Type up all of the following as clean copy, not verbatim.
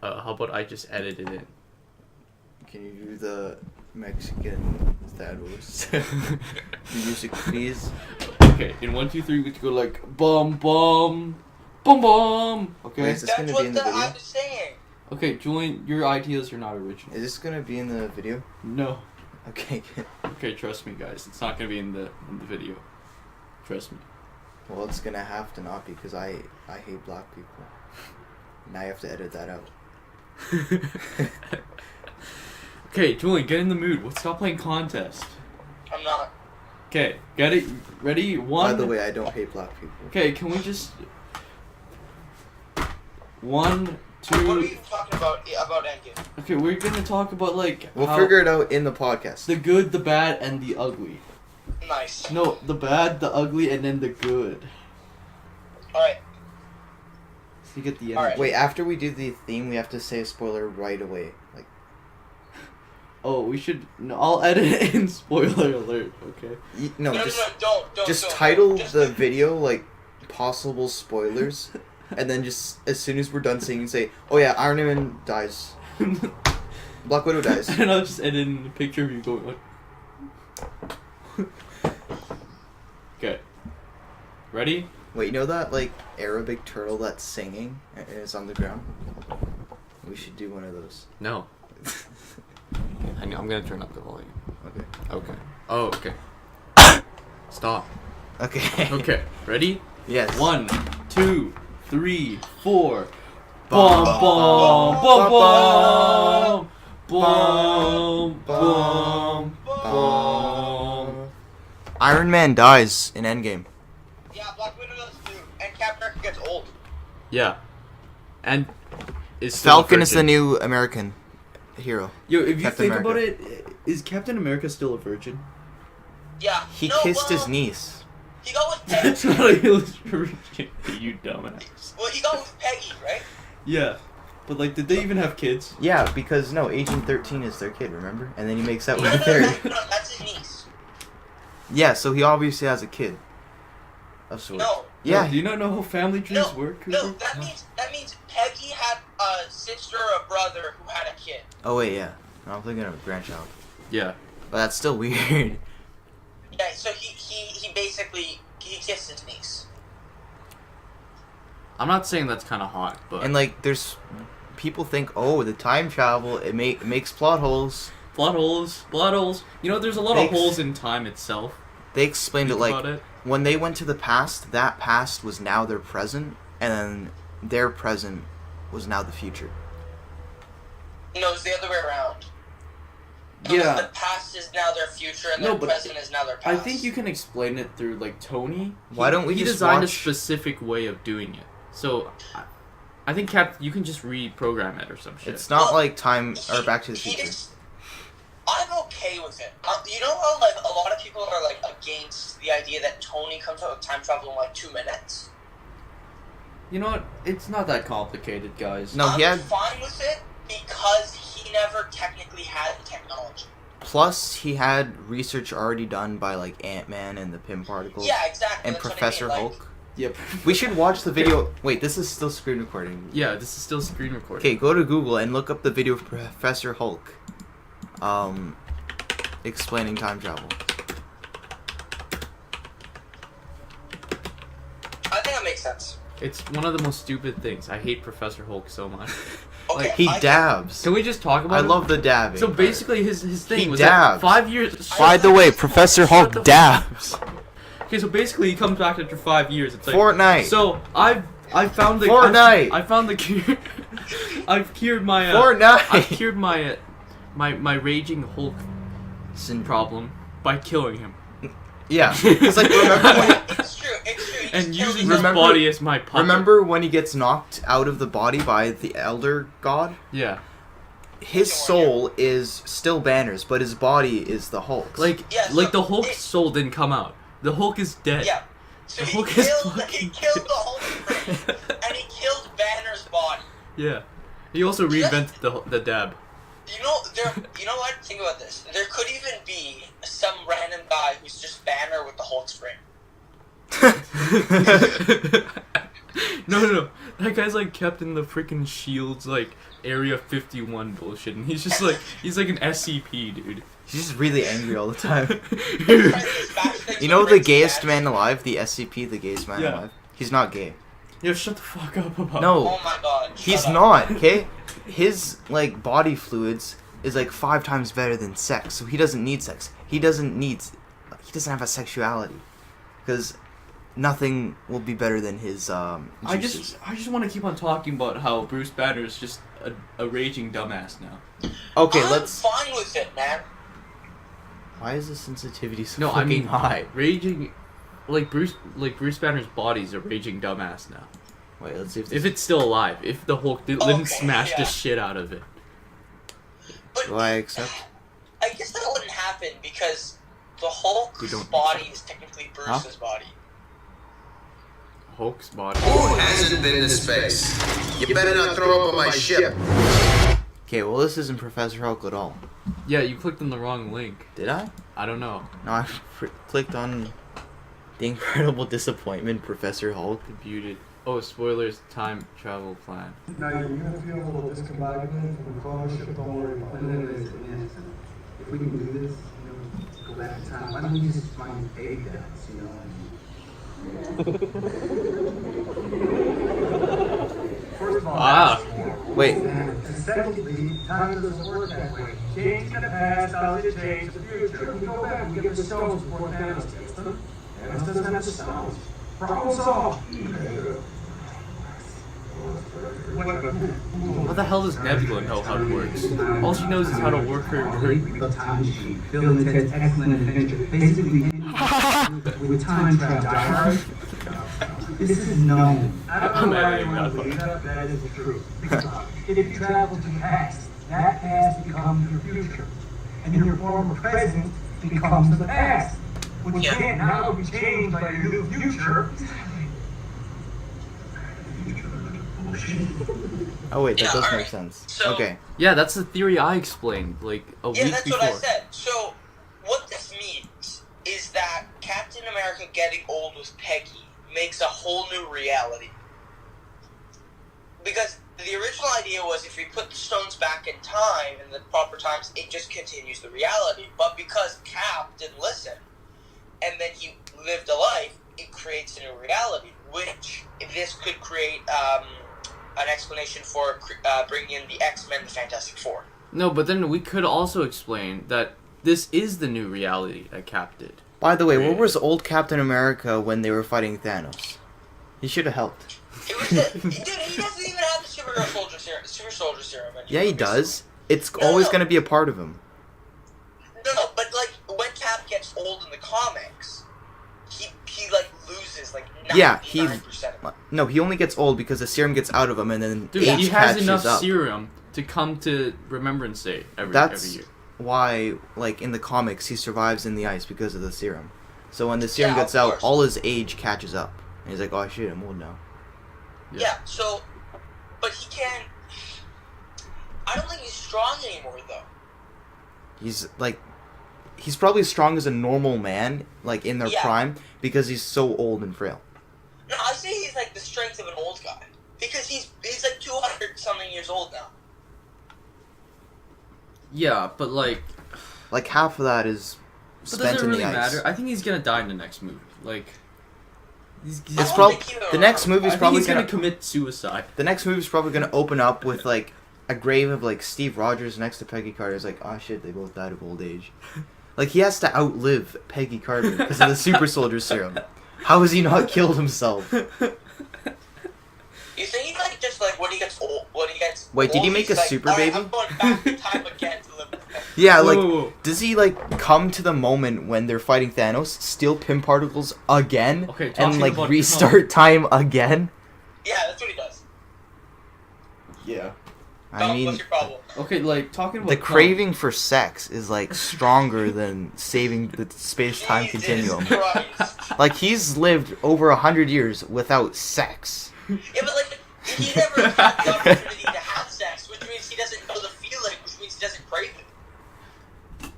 How about I just edit it in? Can you do the Mexican thanos music, please? Okay, in 1, 2, 3, we have to go like bum bum, bum bum. Okay. Wait, is this gonna be in the video? I was saying. Okay, Julian, your ideas are not original. Is this gonna be in the video? No. Okay. Okay, trust me, guys. It's not gonna be in the video. Trust me. Well, it's gonna have to not be because I hate black people. Now you have to edit that out. Okay, Julian, get in the mood. Let's stop playing contest. I'm not. Okay, get it. Ready? 1. By the way, I don't hate black people. Okay, can we just 1, 2. What are you talking about Endgame? Okay, we're gonna talk about like We'll how figure it out in the podcast. the good, the bad, and the ugly. Nice. No, the bad, the ugly, and then the good. Alright. So you get the All right. Wait, after we do the theme, we have to say a spoiler right away. Like, Oh, we should. No, I'll edit it in spoiler alert. Okay. no, No, just don't. just don't. title Just- the video like possible spoilers, and then just as soon as we're done singing, say, "Oh yeah, Iron Man dies, Black Widow dies." And I'll just edit in a picture of you going like. Okay. Ready? Wait, you know that like Arabic turtle that's singing and it's on the ground? We should do one of those. No. I'm gonna turn up the volume. Okay. Okay. Oh, okay. Stop. Okay. Okay. Ready? Yes. 1, 2, 3, 4. Bum, Bum bum, bum bum bum bum. Iron Man dies in Endgame. Yeah, Black Widow does too. And Captain America gets old. Yeah. And is still a Falcon is the virgin. new American hero. Yo, if you Captain think about America. it, is Captain America still a virgin? Yeah. He No, kissed well, his niece. He got with That's Peggy. not a illustration, you dumbass. Well, he got with Peggy, right? Yeah. But, like, did they even have kids? Yeah, because no, Agent 13 is their kid, remember? And then he makes out No, with the no, no, third. no, that's his niece. Yeah, so he obviously has a kid. Of sorts. No. Yeah. Do you not know how family trees No, work? no, Cooper? that means Peggy had a sister or a brother who had a kid. Oh wait, yeah. No, I'm thinking of a grandchild. Yeah. But that's still weird. Yeah, so he basically kissed his niece. I'm not saying that's kind of hot, but... And like, there's people think, oh, the time travel it makes plot holes. Plot holes. You know, there's a lot of holes in time itself. They explained it Think like about it. when they went to the past, that past was now their present, and then their present was now the future. No, it's the other way around. Yeah. The past is now their future, and No, their but present is now their past. I think you can explain it through, like, Tony. Why don't we he just designed a watch- specific way of doing it. So, I think you can just reprogram it or some shit. It's not Well, like time or Back to the he Future. just- I'm okay with it. You know how like a lot of people are like against the idea that Tony comes out with time travel in like 2 minutes. You know what? It's not that complicated, guys. No, he I'm had. fine with it because he never technically had the technology. Plus, he had research already done by like Ant-Man and the Pym particles. Yeah, exactly. And that's what I Professor mean, like- Hulk. Yep. We should watch the video. Wait, this is still screen recording. Yeah, this is still screen recording. Okay, go to Google and look up the video of Professor Hulk. Explaining time travel. I think that makes sense. It's one of the most stupid things. I hate Professor Hulk so much. Okay, Like, He I dabs. Can we just talk about I it? love the dabbing. So basically, his thing He was dabs. that 5 years. By the way, Professor Shut the Hulk dabs. Okay, so basically, he comes back after 5 years. It's like Fortnite. So I found the Fortnite. I found the cure. I've cured my Fortnite. I've cured my my raging Hulk problem by killing him Yeah, it's like remember when It's true. It's true. He and just using kills his Remember- body as my puppet. remember when he gets knocked out of the body by the Elder God? Yeah. His soul is still Banner's, but his body is the Hulk's. Like Yeah, so like the Hulk's it- soul didn't come out. The Hulk is dead. Yeah. So The he Hulk is killed fucking the Hulk's brain, and he killed Banner's body. Yeah. He also reinvented the dab. You know what? Think about this. There could even be some random guy who's just Banner with the Hulk's brain. No. That guy's like kept in the freaking Shield's like Area 51 bullshit, and he's just like he's like an SCP dude. He's just really angry all the time. You You know the gayest man alive, the SCP, the gayest man Yeah. alive. He's not gay. Yo, shut the fuck up about. No, Oh my god. he's shut up. not. Okay, his like body fluids is like 5 times better than sex, so he doesn't need sex. He doesn't have a sexuality, because nothing will be better than his juices. I just want to keep on talking about how Bruce Banner is just a raging dumbass now. Okay, I'm let's. fine with it, man. Why is the sensitivity so No, I fucking mean high? raging, like Bruce Banner's body's a raging dumbass now. Wait, let's see if If this. it's still alive, if the Hulk didn't Okay, smash the yeah. shit out of it. But Do I accept? I guess that wouldn't happen because the Hulk's We don't- body is technically Bruce's body. Hulk's body. Who hasn't been to space? You better not throw up on my ship. Okay, well this isn't Professor Hulk at all. Yeah, you clicked on the wrong link. Did I? I don't know. No, I clicked on the incredible disappointment, Professor Hulk. Debuted. Oh, spoilers. Time travel plan. Now you're gonna feel a little discombobulated from the fellowship. Don't worry about it. If we can do this, go back in time. Why don't we just find fake deaths, First of all, Ah. Wait, and secondly, time doesn't work that way. Change the past, how it change the future. We go back, we get the stones before Thanos gets them. Thanos doesn't have the stones. Problem solved. How the hell does Nebula know how it works? All she knows is how to work her. The time machine. Bill and Ted's Excellent Adventure. Basically, with time travel. This is known. I don't I'm know why editing you want to that believe that, but that is the truth. If you travel to the past, that past becomes your future. And your former present becomes the past. Which can't now be changed by your new future. oh wait, that Yeah, does make alright. sense. So- Okay, Yeah, that's the theory I explained like a Yeah, week that's before. what I said. So, what this means is that Captain America getting old with Peggy makes a whole new reality. Because the original idea was if we put the stones back in time, in the proper times, it just continues the reality. But because Cap didn't listen, and then he lived a life, it creates a new reality, which this could create an explanation for bringing in the X-Men, the Fantastic Four. No, but then we could also explain that this is the new reality that Cap did. by the way, where was old Captain America when they were fighting Thanos? He should have helped. It was the, dude, he doesn't even have the super soldier serum anymore. Yeah, he does. It's No, always no. gonna be a part of him. No, but like when Cap gets old in the comics, he like loses like 99% Yeah, of it. No, he only gets old because the serum gets out of him, and then Dude, age he has catches enough up. serum to come to Remembrance Day every That's year. why, like in the comics, he survives in the ice because of the serum. So when the serum Yeah, gets of out, course. all his age catches up, and he's like, "Oh shit, I'm old now." Yeah, so, but he can't. I don't think he's strong anymore though. He's like, he's probably as strong as a normal man, like in their Yeah. prime, because he's so old and frail. No, I say he's like the strength of an old guy because he's like 200 something years old now. Yeah, but like, Like half of that is but spent does it in really the ice. matter? I think he's gonna die in the next movie. Like, he's I It's don't probably think he- the next I movie's think probably he's gonna. gonna commit suicide. The next movie's probably gonna open up with like a grave of like Steve Rogers next to Peggy Carter. It's like, oh shit, they both died of old age. Like he has to outlive Peggy Carter because of the super soldier serum. How has he not killed himself? You think he like just like when he gets old, when he gets Wait, did old, he make he's a like, super "All right, baby?" I'm going back in time again to live with him. Yeah, like Whoa. does he like come to the moment when they're fighting Thanos, steal Pym particles again, Okay, talking and like about restart time again? Yeah, that's what he does. Yeah. Tom, I mean, what's your problem? Okay, like talking about the craving for sex is like stronger than saving the space-time Jesus continuum. Christ. Like he's lived over 100 years without sex. Yeah, but like he never had the opportunity to have sex, which means he doesn't know the feeling, which means he doesn't crave it.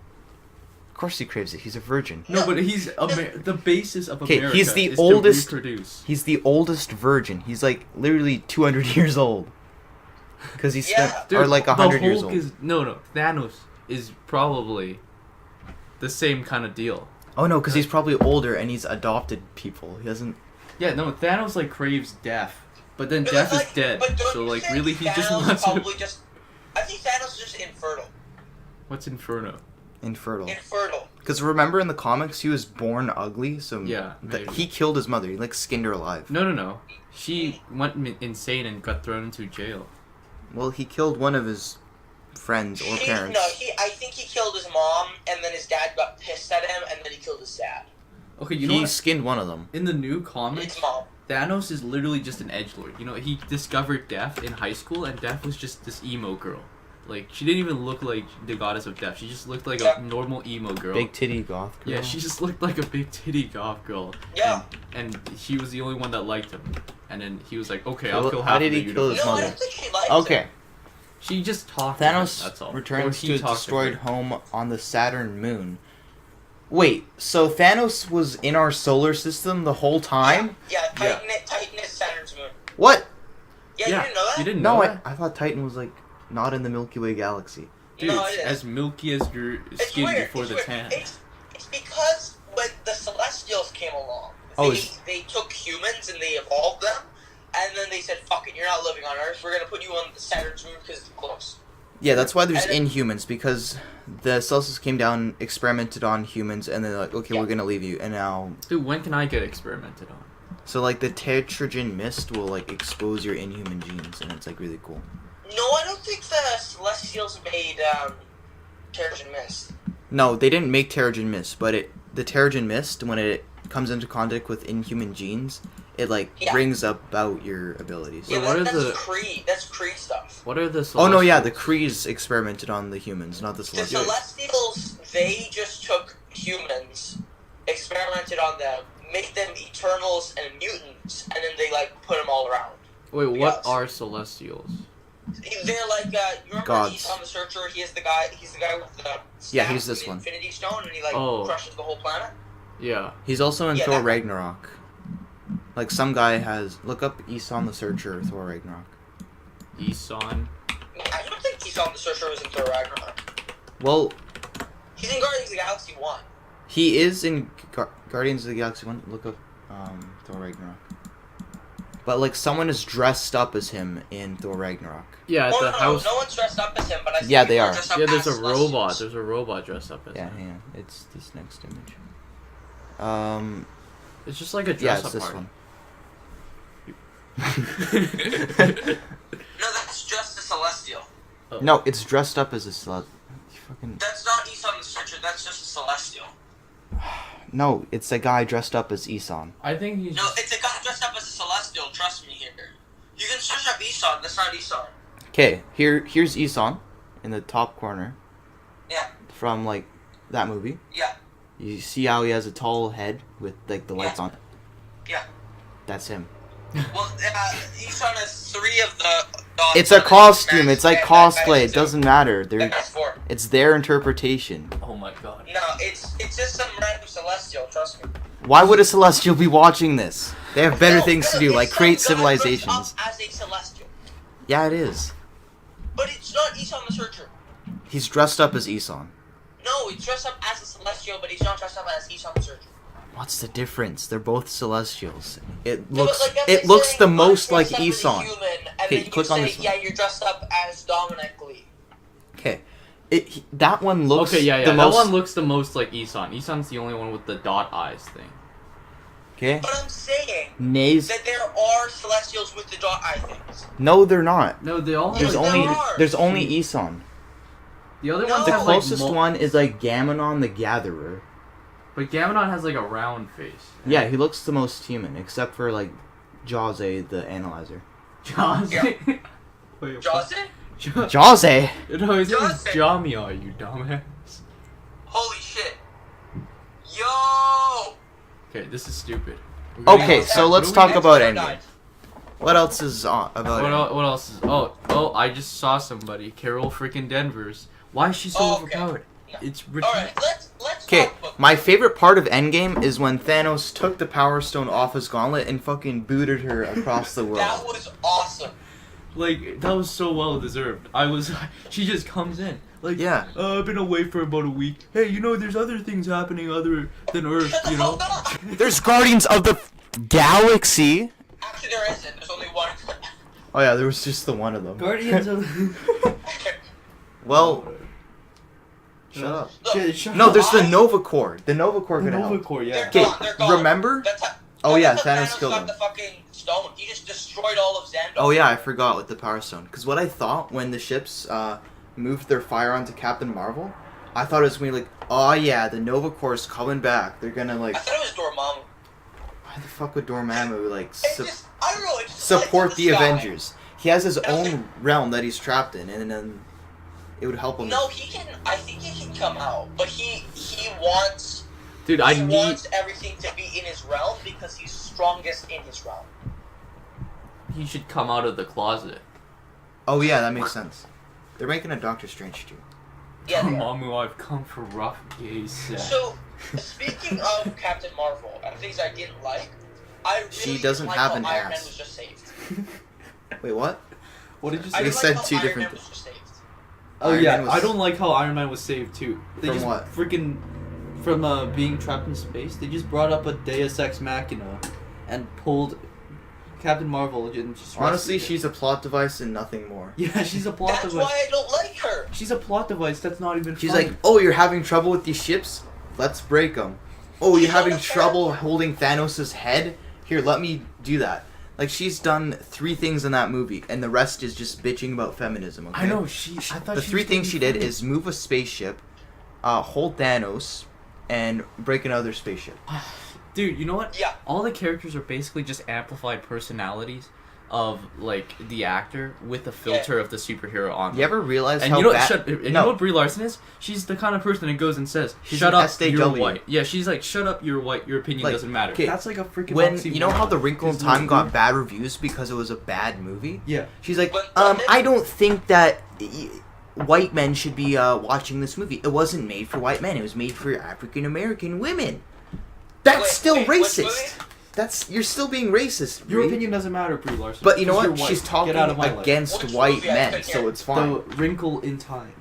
Of course he craves it. He's a virgin. No, but he's the basis of Okay, America. he's the is oldest- To reproduce. He's the oldest virgin. He's like literally 200 years old. Because he's Yeah. or like 100 years Hulk old. is no. Thanos is probably the same kind of deal. Oh no, because he's probably older and he's adopted people. He doesn't. Yeah, no. Thanos like craves death, but then But, death like, is dead. but don't So you like think really, he Thanos just wants to. probably just. I think Thanos is just infertile. What's Inferno? Infertile. Infertile. Because remember in the comics, he was born ugly, so Yeah, maybe. he killed his mother. He like skinned her alive. No. She went insane and got thrown into jail. Well, he killed one of his friends or parents. I think he killed his mom, and then his dad got pissed at him, and then he killed his dad. Okay, you know He what? skinned one of them. In the new comics, His mom. Thanos is literally just an edgelord. You know, he discovered Death in high school, and Death was just this emo girl. Like, she didn't even look like the goddess of death. She just looked like a normal emo girl. Big titty goth girl. Yeah, she just looked like a big titty goth girl. Yeah. And he was the only one that liked him. And then he was like, okay, I'll Well, kill how half did of he the kill universe. his No, I mother? don't think she liked him. Okay. She just talked to him, Thanos that's all. returns Or he to his talked destroyed her. home on the Saturn moon. Wait, so Thanos was in our solar system the whole time? Yeah, Titan is Saturn's moon. What? Yeah, you didn't know that? You didn't No, know I that? thought Titan was like not in the Milky Way galaxy. Dude, No, it's it is. as milky as your It's skin weird. before it's the weird. tan. It's because when the Celestials came along, Oh, they took humans and they evolved them, and then they said, "Fuck it, you're not living on Earth. We're gonna put you on the Saturn's moon because it's close." Yeah, that's why there's And Inhumans, because the Celsius came down, experimented on humans, and they're like, okay, Yeah. we're gonna leave you, and now... Dude, when can I get experimented on? So, like, the Tetragen mist will, like, expose your Inhuman genes, and it's, like, really cool. No, I don't think the Celestials made Terrigen Mist. No, they didn't make Terrigen mist, but the Terrigen mist, when it comes into contact with Inhuman genes, it, like, Yeah. brings about your abilities. So Yeah, what are that's the- Kree. That's Kree stuff. What are the Oh, no, yeah, the Celestials? Krees experimented on the humans, not the The Celestials. Celestials, they just took humans, experimented on them, made them Eternals and mutants, and then they like put them all around. Wait, what Yes. are Celestials? They're like you remember Gods. East on the Searcher? He's the guy with the Yeah, staff he's this with the one. Infinity Stone, and he like Oh. crushes the whole planet. Yeah. He's also in Yeah, Thor that- Ragnarok. Like, some guy has... Look up Aeson the Searcher, Thor Ragnarok. Eson. I don't think East on the Searcher was in Thor Ragnarok. Well, He's in Guardians of the Galaxy 1. he is in Guardians of the Galaxy 1. Look up Thor Ragnarok. But, like, someone is dressed up as him in Thor Ragnarok. Yeah, at Oh, the no, house. no one's dressed up as him, but I see Yeah, they people are. dressed up Yeah, there's a as Celestials. robot. There's a robot dressed up as Yeah, him. hang on. It's this next image. It's just like a Yeah, dress it's up this party. one. No, that's just a Celestial. No, it's dressed up as a celestial. Fucking... That's not East on the Searcher, that's just a Celestial. No, it's a guy dressed up as Aeson. I think he's. No, it's a guy dressed up as a Celestial, trust me here. You can search up Eson, that's not Eson. Okay, here's Aeson in the top corner Yeah, from, like, that movie. yeah, You see how he has a tall head with, like, the lights Yeah. on? yeah. That's him. Well, Eson has 3 of the dots. It's a on his costume. magic It's like bag, cosplay. that It doesn't matter. That guy's 4. It's their interpretation. Oh my god. No, it's just some random Celestial, trust me. Why would a celestial be watching this? They have better No, things to no, do, it's like some create guy dressed civilizations. up as a Celestial. Yeah, it is. But it's not Eson the Searcher. He's dressed up as Aeson. No, he's dressed up as a Celestial, but he's not dressed up as Eson the Searcher. What's the difference? They're both celestials. It No, but, looks like, that's it like looks saying, the I'm most like dressed up as a Aeson. human, and Okay, then you click on say, this one. yeah, you're dressed up as Dominic Lee. Okay. That one looks Okay, yeah. the That most one looks the most like Eson. Eson's the only one with the dot eyes thing. Okay. But I'm saying Nays. that there are Celestials with the dot eye things. No, they're not. No, they all. There's Yes, only there are. there's only Aeson. The other No. ones The have closest like one is like Gammonon the Gatherer. But Gammonon has like a round face. Yeah, he looks the most human, except for like Jose the Analyzer. Jaws. Yeah. Wait, Jose? Jose. No, his name is Jaws. Jamia, you dumbass. Holy shit. Yo! Okay, this is stupid. Okay, so let's talk about Endgame. Endgame. What else is about What, Endgame? what else is? Oh! I just saw somebody. Carol freaking Danvers. Why is she so Oh, okay. overpowered? Yeah. It's ridiculous. Alright, let's Okay, comic book. my favorite part of Endgame is when Thanos took the Power Stone off his gauntlet and fucking booted her across the world. That was awesome. Like, that was so well deserved. She just comes in. Like, Yeah. I've been away for about a week. Hey, there's other things happening other than Earth, Shut the fuck up. There's Guardians of the Galaxy. Actually, there isn't. There's only one. Oh yeah, there was just the one of them. Guardians of... Well, shut up. Shut No, up. there's the Nova Corps. The Nova Corps The gonna Nova help. Corps, yeah. They're Okay, gone. They're gone. remember? That's how, Oh yeah, that's how Thanos killed got him. the fucking stone. He just destroyed all of Xandar. Oh yeah, I forgot with the Power Stone. Because what I thought when the ships moved their fire onto Captain Marvel, I thought it was gonna be like, oh yeah, the Nova Corps is coming back. They're gonna like, I thought it was Dormammu. why the fuck would Dormammu like I don't know. It just support lights the up sky. Avengers? He has his And I was own realm that he's trapped in, and then it would help him. No, he can. I think he can come out, but he wants. Dude, He wants everything to be in his realm because he's strongest in his realm. He should come out of the closet. Oh yeah, that makes sense. They're making a Doctor Strange too. Yeah. they are. Mamamoo, I've come for rough gay sex. So, speaking of Captain Marvel and things I didn't like, I really She doesn't didn't like have how an Iron Man ass. was just saved. Wait, what? What did you I say? They didn't said like how two Iron different Man was just saved. Oh Iron yeah, Man was- I don't like how Iron Man was saved too. They From just what? freaking from being trapped in space. They just brought up a Deus Ex Machina and pulled Captain Marvel and just Honestly, rescued her. she's a plot device and nothing more. Yeah, she's a plot That's device. why I don't like her. She's a plot device. That's not even. She's funny. like, oh, you're having trouble with these ships? Let's break them. Oh, you're She's not having a trouble character. holding Thanos' head? Here, let me do that. Like, she's done 3 things in that movie, and the rest is just bitching about feminism, okay? I know she. I thought The she 3 was things she did funny. is move a spaceship, hold Thanos, and break another spaceship. Dude, you know what? Yeah. All the characters are basically just amplified personalities of like the actor with the filter of the superhero on. them. You ever realize And how you know, bad... you know what Brie Larson is? She's the kind of person that goes and says, She's "Shut an up, SJW. you're white." Yeah, she's like, "Shut up, you're white. Your opinion Like, doesn't matter." okay, That's like a freaking. When oxymoron. you know how The Wrinkle in There's Time no- got bad reviews because it was a bad movie? Yeah. She's like, But- I don't think that white men should be watching this movie. It wasn't made for white men. It was made for African American women. That's Wait, still wait, which racist. You're still being racist. Your Brie. opinion doesn't matter, Brie Larson. But you know because what? you're She's white. talking Get out of my life. against Which white movie? I men, couldn't so hear. it's fine. The Wrinkle in Time.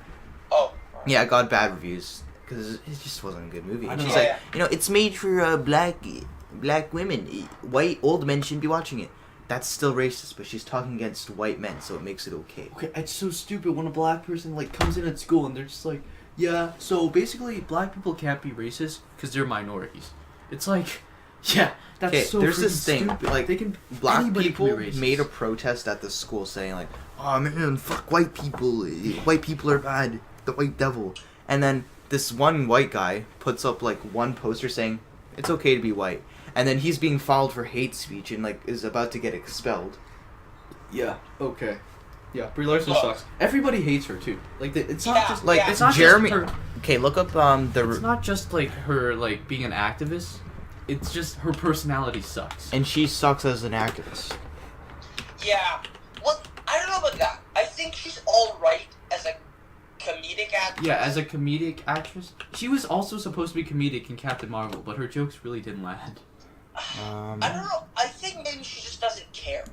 Oh. Yeah, it got bad reviews because it just wasn't a good movie. I And know. she's Yeah, like, it's made for black women. White old men shouldn't be watching it. That's still racist, but she's talking against white men, so it makes it okay. Okay, it's so stupid when a black person like comes in at school and they're just like, yeah, so basically black people can't be racist because they're minorities. It's like, yeah, that's Okay, so there's freaking this thing, stupid. like, they can Black anybody people can be racist. made a protest at the school saying like, "Oh man, fuck white people. White people are bad. The white devil." And then this one white guy puts up like one poster saying, "It's okay to be white." And then he's being filed for hate speech and like is about to get expelled. Yeah. Okay. Yeah. Brie Larson Look. sucks. Everybody hates her too. Like it's not Yeah, just Like yeah. it's not Jeremy. Just her, Okay, look up it's the not just like her like being an activist. It's just her personality sucks. and she sucks as an activist. Yeah. Well, I don't know about that. I think she's alright as a comedic actress. Yeah, as a comedic actress, she was also supposed to be comedic in Captain Marvel, but her jokes really didn't land. I don't know. I think maybe she just doesn't care.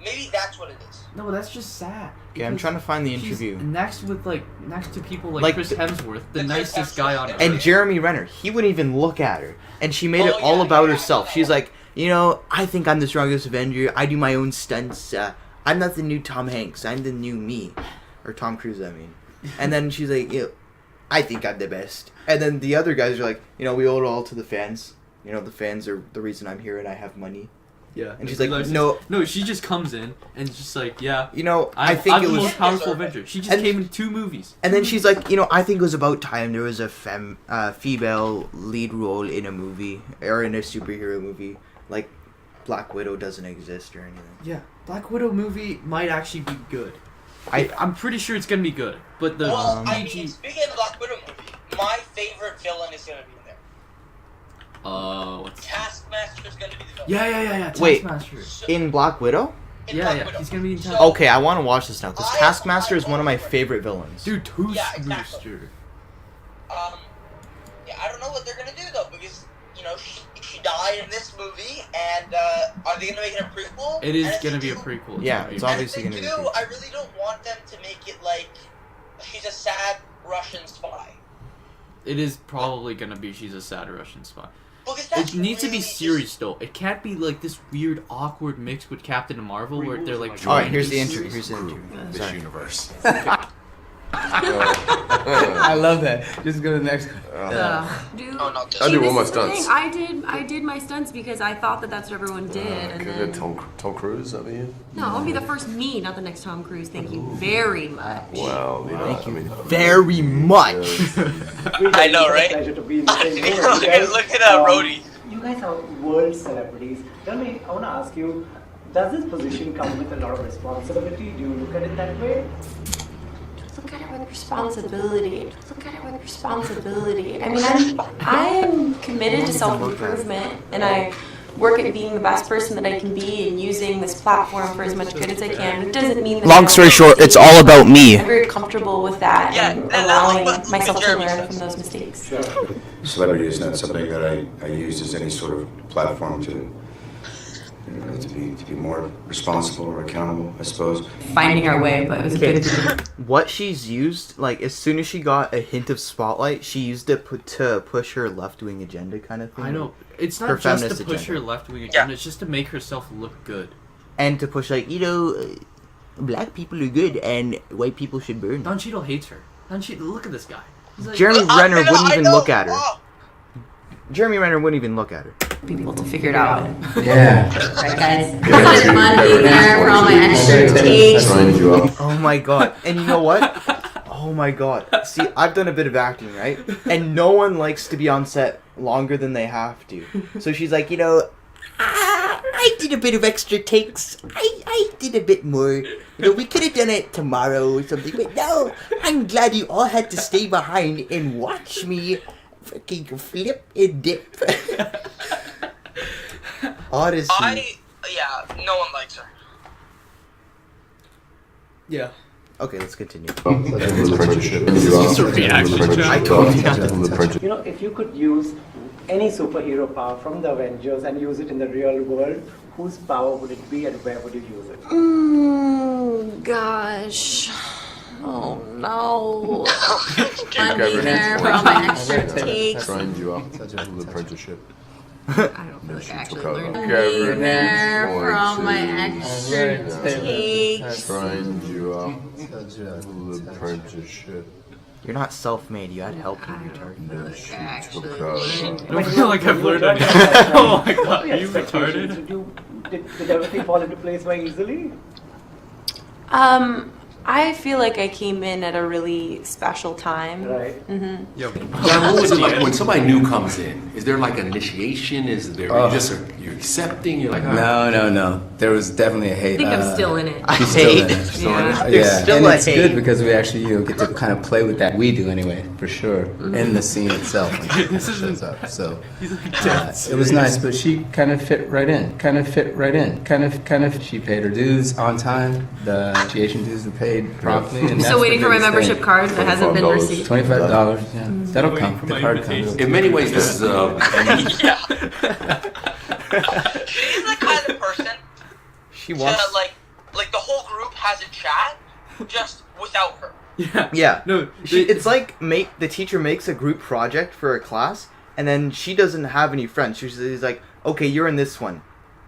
Maybe that's what it is. No, that's just sad. Okay, I'm because trying to find the she's interview. next to people like, Like Chris the- Hemsworth, the the Chris nicest guy on Hemsworth. earth. And Jeremy Renner, he wouldn't even look at her. And she made it Oh, all yeah, about yeah, herself. yeah. She's like, I think I'm the strongest Avenger. I do my own stunts. I'm not the new Tom Hanks. I'm the new me. Or Tom Cruise, I mean. And then she's like, I think I'm the best. And then the other guys are like, we owe it all to the fans. The fans are the reason I'm here and I have money. Yeah, And she's Brie like, Larson's- no. she just comes in and it's just like, yeah, I think I'm it the was... most powerful Avenger. She just And- came in 2 movies. And then she's like, I think it was about time there was a female lead role in a movie or in a superhero movie. Like, Black Widow doesn't exist or anything. Yeah, Black Widow movie might actually be good. I'm pretty sure it's gonna be good, but the Well, I PG. mean, speaking of the Black Widow movie, my favorite villain is gonna be in there. What's Taskmaster's gonna be the villain. yeah. Wait. Taskmaster. So, In Black Widow? in Yeah, Black yeah, Widow. he's gonna be in So- Taskmaster. Okay, I want to watch this now because I- Taskmaster I is one of my love it. favorite villains. Dude, Yeah, exactly. Toastmaster. Yeah, I don't know what they're gonna do though, because she died in this movie, and are they gonna make it a prequel? It is gonna be a prequel. Yeah, it's obviously gonna be. I really don't want them to make it like she's a sad Russian spy. It is probably gonna be she's a sad Russian spy. Because It needs to be serious though. It can't be like this weird, awkward mix with Captain Marvel where they're like. All right, here's the intro. Here's the intro. This universe. I love that. Just go to the next one. Dude, Oh, not this. I do this all my is the thing. stunts. I did my stunts because I thought that that's what everyone did. And Could then, get Tom Cruise over here. no, I'll be the first me, not the next Tom Cruise. Thank you very much. Well, I mean, Very much. I know, right? Pleasure to be in the same room. Look You at guys, look at Rhodey. You guys are world celebrities. Tell me, I want to ask you, does this position come with a lot of responsibility? Do you look at it that way? Look at it with responsibility. Look at it with responsibility. I mean, I'm committed to self-improvement, and I work at being the best person that I can be and using this platform for as much good as I can. It doesn't mean that Long story short, it's all about me. I'm very comfortable with that Yeah, and and look allowing what myself to Jeremy learn says. from those mistakes. Celebrity is not something that I use as any sort of platform to be more responsible or accountable, I suppose. Finding our way, but it was a good. What she's used, like, as soon as she got a hint of spotlight, she used it to push her left-wing agenda kind of thing. I know. It's Her not just to feminist push agenda. her left-wing agenda. It's just to make herself look good. And to push, like, black people are good and white people should burn. Don Cheadle hates her. Don Cheadle, look at this guy. He's like, Jeremy Renner wouldn't even look at her. Oh, Jeremy Renner wouldn't even look at her. People to figure it out. Yeah. Right, guys. It's fun being there for all my extra takes. Signed you up. Oh my god. And you know what? Oh my god. See, I've done a bit of acting, right? And no one likes to be on set longer than they have to. So she's like, I did a bit of extra takes. I did a bit more. We could have done it tomorrow or something. But no, I'm glad you all had to stay behind and watch me fucking flip and dip. Odyssey. no one likes her. Yeah. Okay, let's continue. Apprenticeship. It's a reaction shot. I told you not to. If you could use any superhero power from the Avengers and use it in the real world, whose power would it be and where would you use it? Gosh. Oh no. I'm being there for all my extra takes. Signed you up. The apprenticeship. I don't feel like I actually learned. Being there for all my extra takes. Signed you up. The apprenticeship. You're not self-made. You had help in your target. I don't feel like I actually I don't feel like I've learned anything. Oh my god, are you retarded? Did everything fall into place very easily? I feel like I came in at a really special time. Right. Yo, John, what was it like when somebody new comes in? Is there like an initiation? Is there you're accepting? You're like, No. There was definitely a hate. I think I'm still in it. She's still in it. Yeah. There's Yeah, still and a it's hate. good because we actually get to kind of play with that. We do anyway, for sure, in the scene itself when she shows up. So it was nice, but she kind of fit right in. Kind of. She paid her dues on time. The initiation dues were paid promptly. And that's Still the waiting for my biggest membership thing. card that hasn't been received. $25. Yeah, that'll come. The card comes. in many ways, this is Yeah. She's the kind of person She to wants. like the whole group has a chat just without her. yeah. Yeah. No, It's like the teacher makes a group project for a class, and then she doesn't have any friends. She's like, okay, you're in this one,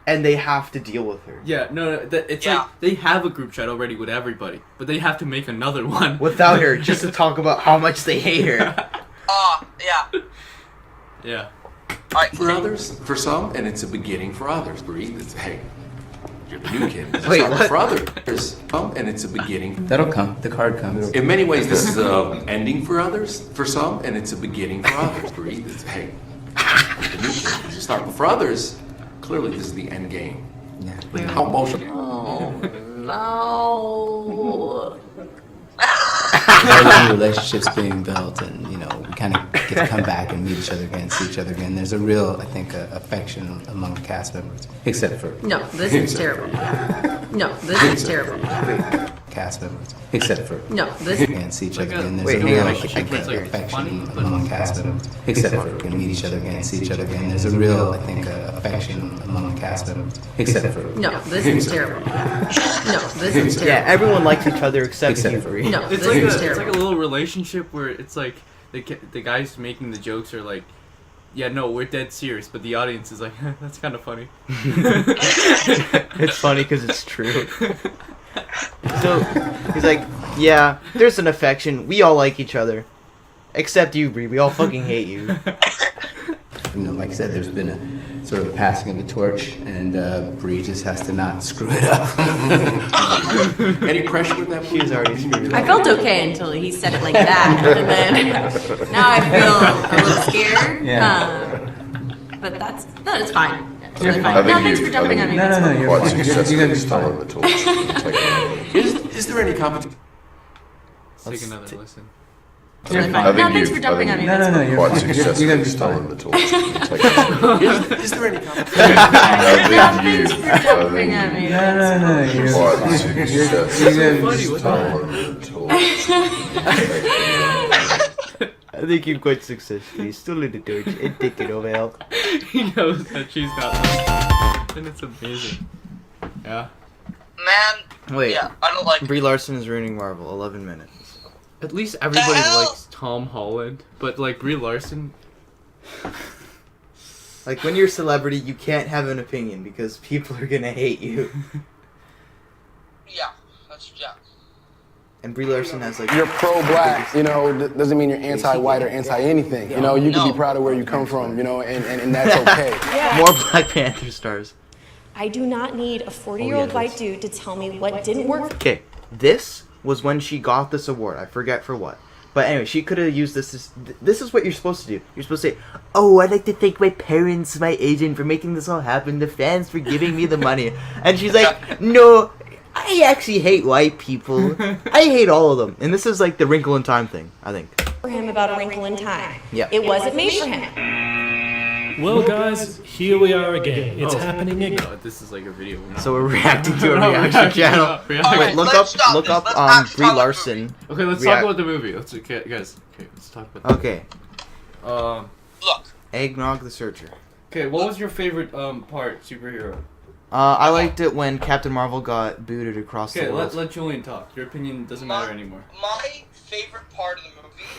and they have to deal with her Yeah, no, it's Yeah. like they have a group chat already with everybody, but they have to make another one without her, just to talk about how much they hate her. Yeah. Yeah. All right. for others, for some, and it's a beginning for others. Breathe. It's, hey, you're the new kid. It's Wait, not what? For others, and it's a beginning. That'll come. The card comes. In many ways, this is an ending for others. For some, and it's a beginning for others. Breathe. It's, hey, you're the new kid. It's start. But for others, clearly this is the end game. Yeah. Like how emotional. Oh no. New relationships being built, and we kind of get to come back and meet each other again, see each other again. There's a real, I think, affection among the cast members, except for No, this is terrible. No, this is terrible. cast members, except for No, this can't see each other Like a- again. There's Wait, a hang real on, affection funny, but- among cast members, except for can meet each other again, see each other again. There's a real, I think, affection among cast members, except for No, this is terrible. No, this is Yeah, terrible. everyone likes each other except Except you, for- Bree. No, It's this like is it's terrible. like a little relationship where it's like the guys making the jokes are like, yeah, no, we're dead serious, but the audience is like, that's kind of funny. It's funny because it's true. So he's like, yeah, there's an affection. We all like each other, except you, Bree. We all fucking hate you. like I said, there's been a sort of passing of the torch, and Bree just has to not screw it up. Any pressure with that? She's already screwed. I felt okay until he said it like that, and then now I feel a little scared. Yeah. But that's fine. You're Totally fine. fine. No, thanks for jumping on me. No, you're Quite fine. successfully You're stolen fine. the torch. Is there any competition? Let's take another listen. You're Totally fine. fine. No, thanks for jumping on me. No, you're Quite fine. successfully You're gonna be stolen fine. the torch. Is there any competition? No, thanks for jumping on me. No, you're Quite fine. successfully stolen the torch. I think you're quite successful. He's still in the torch and taking over help. He knows that she's not. And it's amazing. Yeah. Man, Wait, yeah, I don't like. Brie Larson is ruining Marvel. 11 minutes. At least everybody hell? likes Tom Holland, but like Brie Larson. Like when you're a celebrity, you can't have an opinion because people are gonna hate you. Yeah, that's yeah. And Brie Larson has like. You're pro-black, you know, doesn't mean you're anti-white or anti-anything. You know, you can No. be proud of where you come from, you know, and that's okay. More Black Panther stars. I do not need a 40-year-old white dude to tell me what didn't work. Okay, this was when she got this award. I forget for what. But anyway, she could have used this. This is what you're supposed to do. You're supposed to say, "Oh, I'd like to thank my parents, my agent, for making this all happen. The fans for giving me the money." And she's like, "No, I actually hate white people. I hate all of them." And this is like the Wrinkle in Time thing, I think. For him about A Wrinkle in Time. Yeah. It wasn't made for him. Well, guys, here we are again. It's happening again. No, this is like a video. So we're reacting to a reaction channel. Reaction. Wait, look up Brie Larson. Okay, let's React- talk about the movie. Let's guys. Okay, let's talk about. The Okay, Look, Eggnog the Searcher. Okay, what was your favorite part superhero? I liked it when Captain Marvel got booted across Okay, the world. let Julian talk. Your opinion doesn't matter anymore. my favorite part of the movie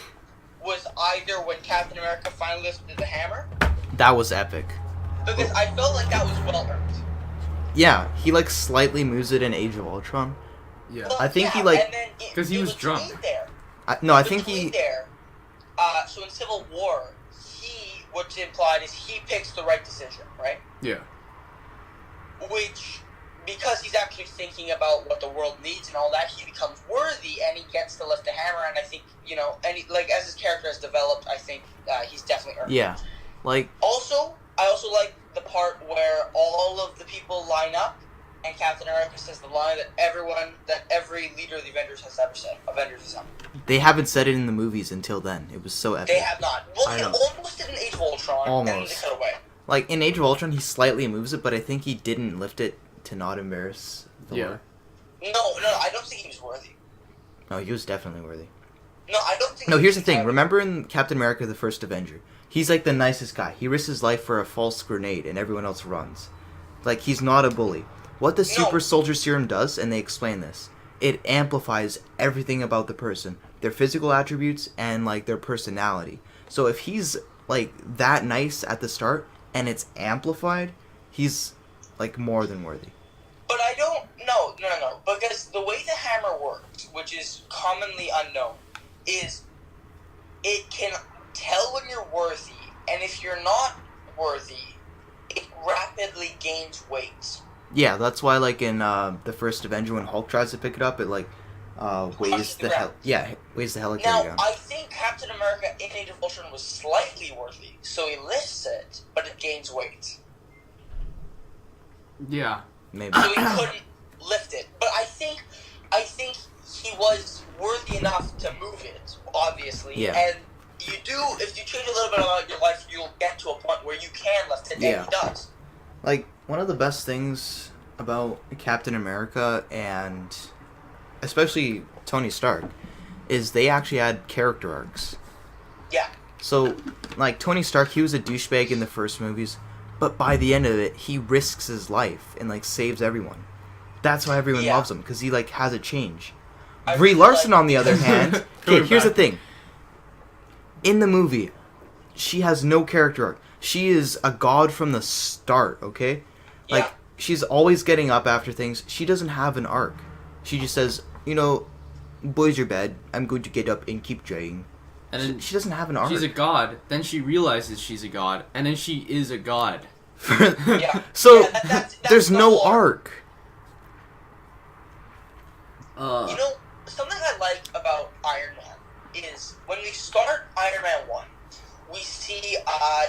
was either when Captain America finally lifted the hammer, That was epic. because I felt like that was well earned. Yeah, he like slightly moves it in Age of Ultron. Yeah. I think he, Yeah, like- and then it- 'Cause he it was drunk. between There. I think Between he. there. So in Civil War, what's implied is he picks the right decision, right? Yeah. Which, because he's actually thinking about what the world needs and all that, he becomes worthy and he gets to lift the hammer. And I think, you know, and he, like as his character has developed, I think he's definitely earned it. Yeah, like Also, I also like the part where all of the people line up and Captain America says the line that every leader of the Avengers has ever said. Avengers is up. they haven't said it in the movies until then. It was so epic. They have not. Well, I they know. almost did an Age of Ultron, and then they Almost. cut away. Like in Age of Ultron, he slightly moves it, but I think he didn't lift it to not embarrass Thor. Yeah. No, I don't think he was worthy. No, he was definitely worthy. No, I don't think. No, he here's was the thing. worthy. Remember in Captain America: The First Avenger, he's like the nicest guy. He risks his life for a false grenade, and everyone else runs. Like he's not a bully. What the super soldier serum does, and they explain this, it amplifies everything about the person, their physical attributes and like their personality. So if he's like that nice at the start and it's amplified, he's like more than worthy. But I don't. No. Because the way the hammer works, which is commonly unknown, is it can tell when you're worthy, and if you're not worthy, it rapidly gains weight. Yeah, that's why like in the first Avenger when Hulk tries to pick it up, it like weighs the hell. Yeah, weighs the helicarrier Now, down. I think Captain America in Age of Ultron was slightly worthy, so he lifts it, but it gains weight. Yeah. Maybe. So he couldn't lift it. But I think he was worthy enough to move it, obviously. Yeah. And you do, if you change a little bit about your life, you'll get to a point where you can lift it, Yeah. and he does. Like, one of the best things about Captain America and especially Tony Stark, is they actually had character arcs. Yeah. So, like, Tony Stark, he was a douchebag in the first movies, but by the end of it, he risks his life and, like, saves everyone. That's why everyone loves him, because he, like, has a change. Brie Larson, on the other hand... Okay, here's the thing. In the movie, she has no character arc. She is a god from the start, okay? Like, she's always getting up after things. She doesn't have an arc. She just says, you know, boys are bad. I'm going to get up and keep trying. And then she doesn't have an arc. She's a god. Then she realizes she's a god. And then she is a god. So, there's no arc. You know, something I like about Iron Man is when we start Iron Man 1, we see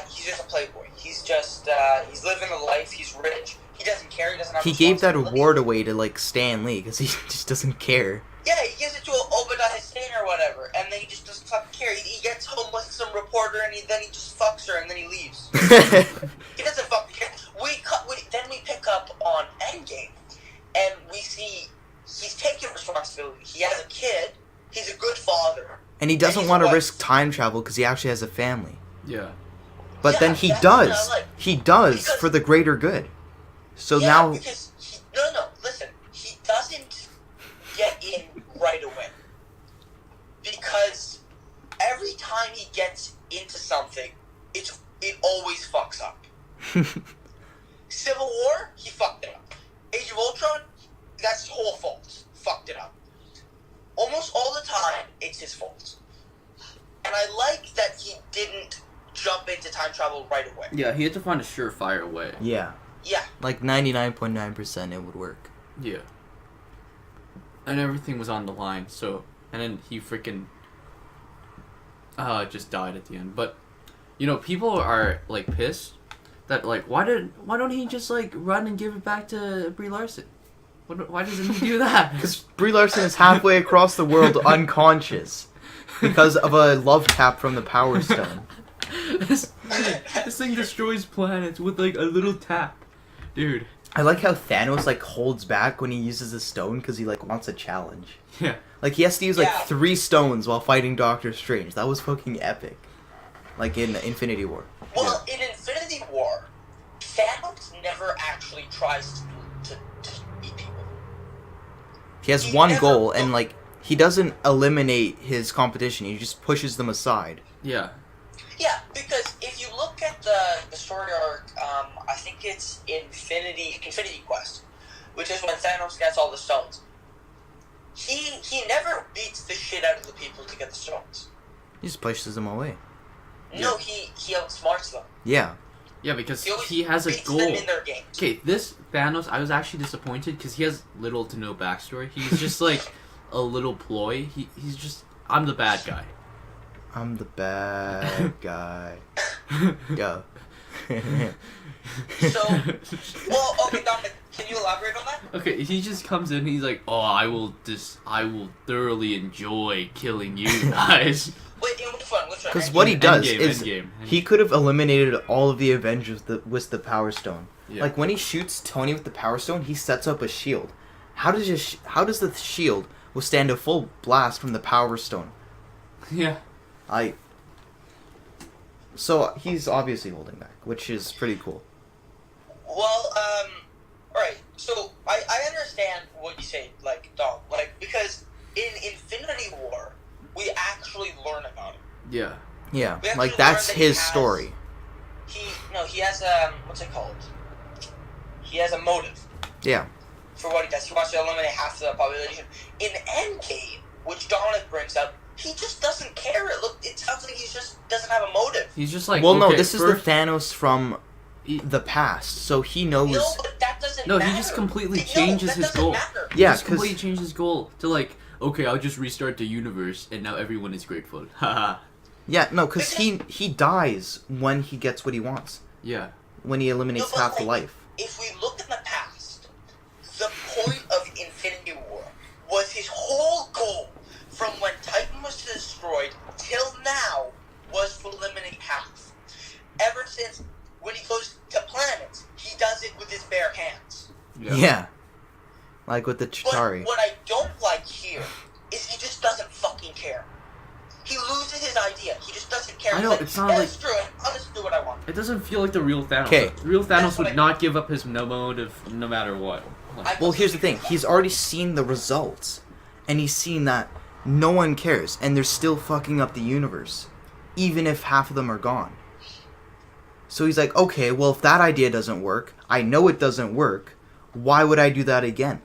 he's just a playboy. He's just, he's living a life, he's rich, he doesn't care, he doesn't have He gave that award away to, like, Stan Lee, because he just doesn't care. Yeah, he gives it to Obadiah Stane or whatever, and then he just doesn't fucking care. He gets home with some reporter, and then he just fucks her, and then he leaves. He doesn't fucking care. Then we pick up on Endgame, and we see he's taking responsibility. He has a kid, he's a good father. And he doesn't want to risk time travel because he actually has a family. Yeah. But then he does. He does for the greater good. So now... Because listen. He doesn't get in right away. Because every time he gets into something, it always fucks up. Civil War, he fucked it up. Age of Ultron, that's his whole fault. Fucked it up. Almost all the time, it's his fault. And I like that he didn't jump into time travel right away. Yeah, he had to find a surefire way. Yeah. Yeah. Like 99.9% it would work. Yeah. And everything was on the line, so... And then he freaking... just died at the end. But, you know, people are, like, pissed that, like, why don't he just, like, run and give it back to Brie Larson? Why doesn't he do that? Because Brie Larson is halfway across the world unconscious because of a love tap from the Power Stone. This thing destroys planets with, like, a little tap. Dude. I like how Thanos, like, holds back when he uses the stone because he, like, wants a challenge. Yeah. Like, he has to use, like, 3 stones while fighting Doctor Strange. That was fucking epic. Like, in Infinity War. Well, in Infinity War, Thanos never actually tries to beat people. He has one goal, and, like, he doesn't eliminate his competition. He just pushes them aside. Yeah. Yeah, because if you look at the story arc, I think it's Infinity Quest, which is when Thanos gets all the stones. He never beats the shit out of the people to get the stones. He just pushes them away. No, he outsmarts them. Yeah. Yeah, because he has a goal. Them in their games. Okay, this Thanos, I was actually disappointed because he has little to no backstory. He's just like a little ploy. He's just, I'm the bad guy. I'm the bad guy. Go. So, well, okay, Dominic, can you elaborate on that? Okay, he just comes in. He's like, "Oh, I will thoroughly enjoy killing you guys." Wait, in which one? Because what he does Endgame, is Endgame. he could have eliminated all of the Avengers with the Power Stone. Yeah. Like when he shoots Tony with the Power Stone, he sets up a shield. How does the shield withstand a full blast from the Power Stone? Yeah. So he's obviously holding back, which is pretty cool. Well, alright, so I understand what you say, like, Dom, like, because in Infinity War, we actually learn about it. Yeah. Yeah, We like actually that's learn that his story. He has what's it called? He has a motive Yeah. for what he does. He wants to eliminate half the population. In Endgame, which Dominic brings up, he just doesn't care. It sounds like he just doesn't have a motive. He's just like, well, no, okay, this is the Thanos from the past, so he knows. No, but that doesn't No, matter. he just completely changes his goal. Matter. He Yeah, just completely changed his goal to like, okay, I'll just restart the universe, and now everyone is grateful. Haha. Yeah, no, because he dies when he gets what he wants. Yeah. When he eliminates half the life. If we look in the past, the point of Infinity War was his whole goal from when Titan was destroyed till now was to eliminate half. Ever since when he goes to planets, he does it with his bare hands. Yeah. Like with the Chitauri. But what I don't like here know, it's not like... I'll just do what I want. It doesn't feel like the real Thanos. 'Kay. The real Thanos would not give up his motive no matter what. Like, Well, here's the thing. He's already seen the results. And he's seen that no one cares. And they're still fucking up the universe. Even if half of them are gone. So he's like, okay, well, if that idea doesn't work, I know it doesn't work, why would I do that again?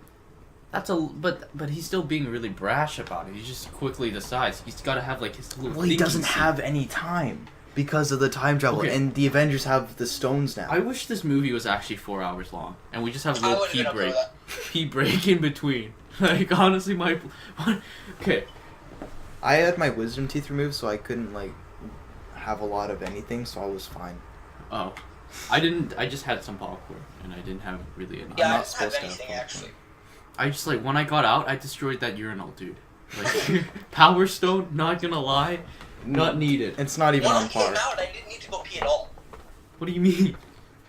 but he's still being really brash about it. He just quickly decides. He's got to have, like, his little... Well, he doesn't have any time. Because of the time travel. Okay. And the Avengers have the stones now. I wish this movie was actually 4 hours long. And we just have a little pee break in between. Like, honestly, okay. I had my wisdom teeth removed, so I couldn't, like, have a lot of anything, so I was fine. Oh. I just had some popcorn, and I didn't have really any. Yeah, I'm I not don't have supposed to anything, have actually. I just, like, when I got out, I destroyed that urinal, dude. Like, Power Stone, not gonna lie, not needed. It's not even on par. When I came out, I didn't need to go pee at all. What do you mean?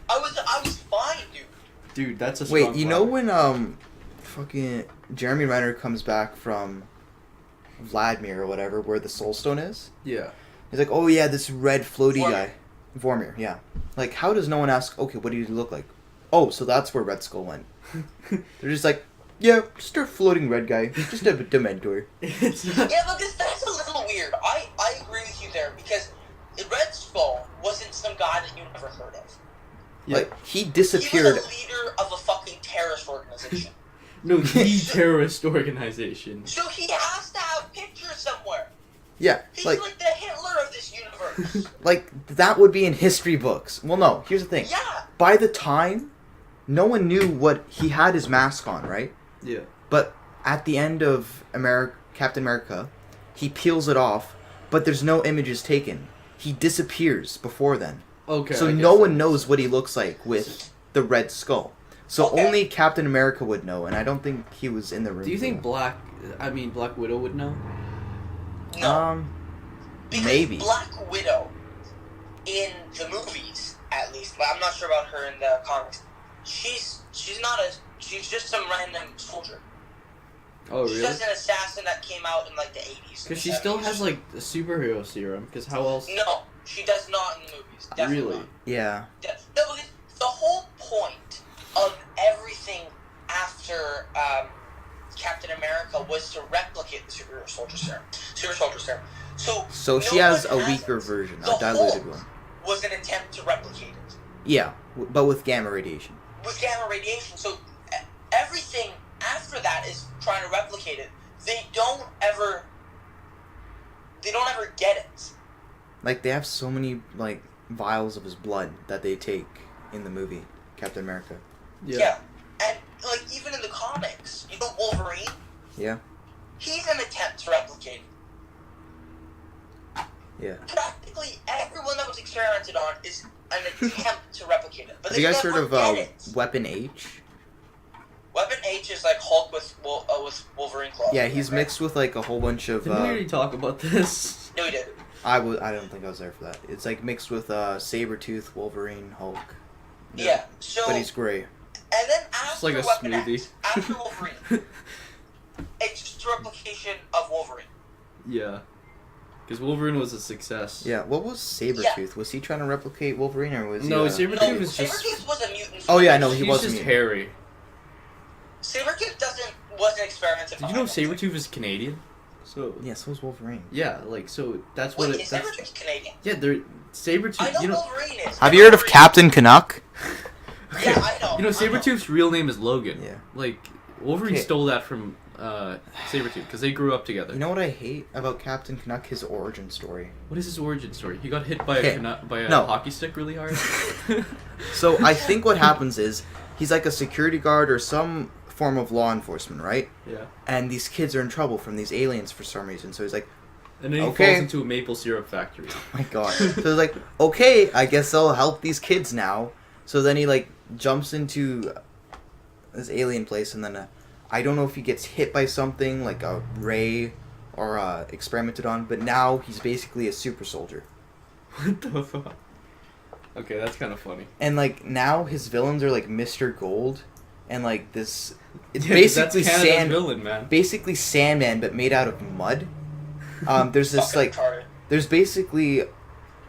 I was fine, dude. Dude, that's a strong Wait, you know when, fucking Jeremy Renner comes back from Vladimir or whatever, where the Soul Stone is? Yeah. He's like, oh yeah, this red floaty guy. Vormir, yeah. Like, how does no one ask, okay, what did he look like? Oh, so that's where Red Skull went. They're just like, yeah, just a floating red guy. Just a Dementor. Yeah, but that's a little weird. I agree with you there, because Red Skull wasn't some guy that you never heard of. Yeah. Like, he disappeared. He was a leader of a fucking terrorist organization. No, the terrorist organization. So he has to have pictures somewhere. Yeah, He's like the Hitler of this universe. Like, that would be in history books. Well, no, here's the thing. Yeah. By the time, no one knew what... He had his mask on, right? Yeah. But at the end of Captain America, he peels it off, but there's no images taken. He disappears before then. Okay. So no one knows what he looks like with the Red Skull. So only Captain America would know, and I don't think he was in the room. Do you think Black Widow would know? No. Because maybe. Black Widow, in the movies, at least, but I'm not sure about her in the comics. She's just some random soldier. Oh, really? She's just an assassin that came out in, like, the 80s. Because she still has, like, a superhero serum, because how else... No, she does not in the movies. Definitely Really? not. Yeah. No, because the whole point of everything after Captain America was to replicate the super soldier serum. So she has a weaker version, a diluted one. Was an attempt to replicate it. Yeah, but with gamma radiation. With gamma radiation, so everything after that is trying to replicate it. They don't ever get it. Like, they have so many, like, vials of his blood that they take in the movie Captain America. Yeah. And, like, even in the comics, you know Wolverine? Yeah. He's an attempt to replicate it. Yeah. Practically everyone that was experimented on is an attempt to replicate it. But Have you guys heard of it. Weapon H? Weapon H is like Hulk with Wolverine claws. Yeah, he's mixed with, like, a whole bunch of... Didn't we already talk about this? No, we did. I don't think I was there for that. It's, like, mixed with Sabretooth, Wolverine, Hulk. Yeah, so... But he's gray. And then after like a Weapon smoothie. X, after Wolverine, it's just a replication of Wolverine. Yeah. Because Wolverine was a success. Yeah, what was Sabretooth? Was he trying to replicate Wolverine, or was he... No, Sabretooth was just... Sabretooth was a mutant. Oh, yeah, no, he He's wasn't just mutant. hairy. Sabretooth wasn't experimented Did you know Sabretooth is Canadian? So... Yeah, so is Wolverine. Yeah, like, so that's what Wait, it... is That's, Sabretooth Canadian? yeah, they're... Sabretooth... I know, you know, Wolverine is. Have you heard of Captain Canuck? Yeah, I know. You know, Sabretooth's real name is Logan. Yeah. Like, Wolverine Okay. stole that from Sabretooth, because they grew up together. You know what I hate about Captain Canuck? His origin story. What is his origin story? He got hit by Okay. a No. hockey stick really hard? So I think what happens is, he's like a security guard or some form of law enforcement, right? Yeah. And these kids are in trouble from these aliens for some reason, so he's like, And then he Okay. falls into a maple syrup factory. oh my god. So he's like, okay, I guess I'll help these kids now. So then he, like, jumps into this alien place, and then I don't know if he gets hit by something, like a ray, or experimented on, but now he's basically a super soldier. What the fuck? Okay, that's kind of funny. And, like, now his villains are, like, Mr. Gold, and, like, this... It's Yeah, basically that's Canada's villain, man. Basically Sandman, but made out of mud. There's this, Fucking like... retarded. There's basically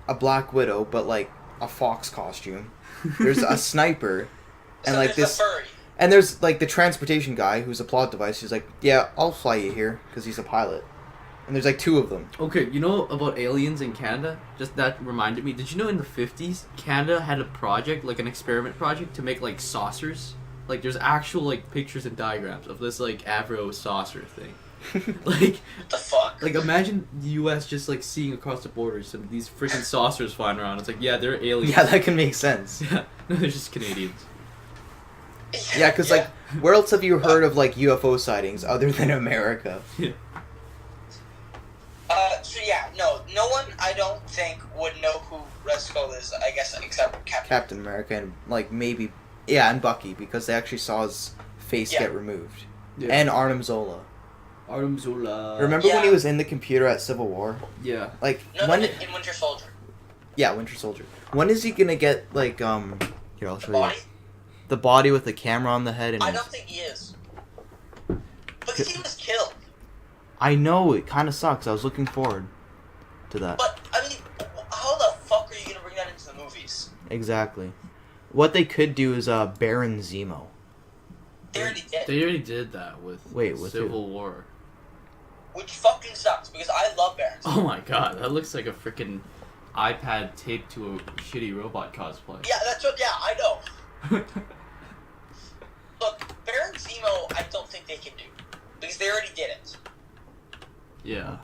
a Black Widow, but like a fox costume. There's a sniper, and So like there's this. the furry. And there's like the transportation guy who's a plot device. He's like, yeah, I'll fly you here because he's a pilot. And there's like 2 of them. Okay, you know about aliens in Canada? Just that reminded me. Did you know in the 50s, Canada had a project, like an experiment project, to make like saucers? Like there's actual like pictures and diagrams of this like Avro saucer thing. Like, What the fuck? like imagine the U.S. just like seeing across the border some of these freaking saucers flying around. It's like, yeah, they're aliens. Yeah, that can make sense. Yeah, no, they're just Canadians. Yeah, because like, where else have you heard of like UFO sightings other than America? Yeah. So yeah, no one I don't think would know who Red Skull is, I guess, except Captain America and like maybe, yeah, and Bucky because they actually saw his face get removed. Yeah. And Arnim Zola. Arnim Zola. Remember when he was in the computer at Civil War? Yeah. Like No, when? in Winter Soldier. Yeah, Winter Soldier. When is he gonna get like Here, I'll show Body? you. The body with the camera on the head and. I don't think he is. Because he was killed. I know, it kind of sucks. I was looking forward to that. But I mean, how the fuck are you gonna bring that into the movies? Exactly. What they could do is Baron Zemo. They already did. They already did that with with Civil War. Which fucking sucks because I love Baron. Oh my god, that looks like a freaking iPad taped to a shitty robot cosplay. Yeah, that's what. Yeah, I know. Look, Baron Zemo, I don't think they can do because they already did it. Yeah.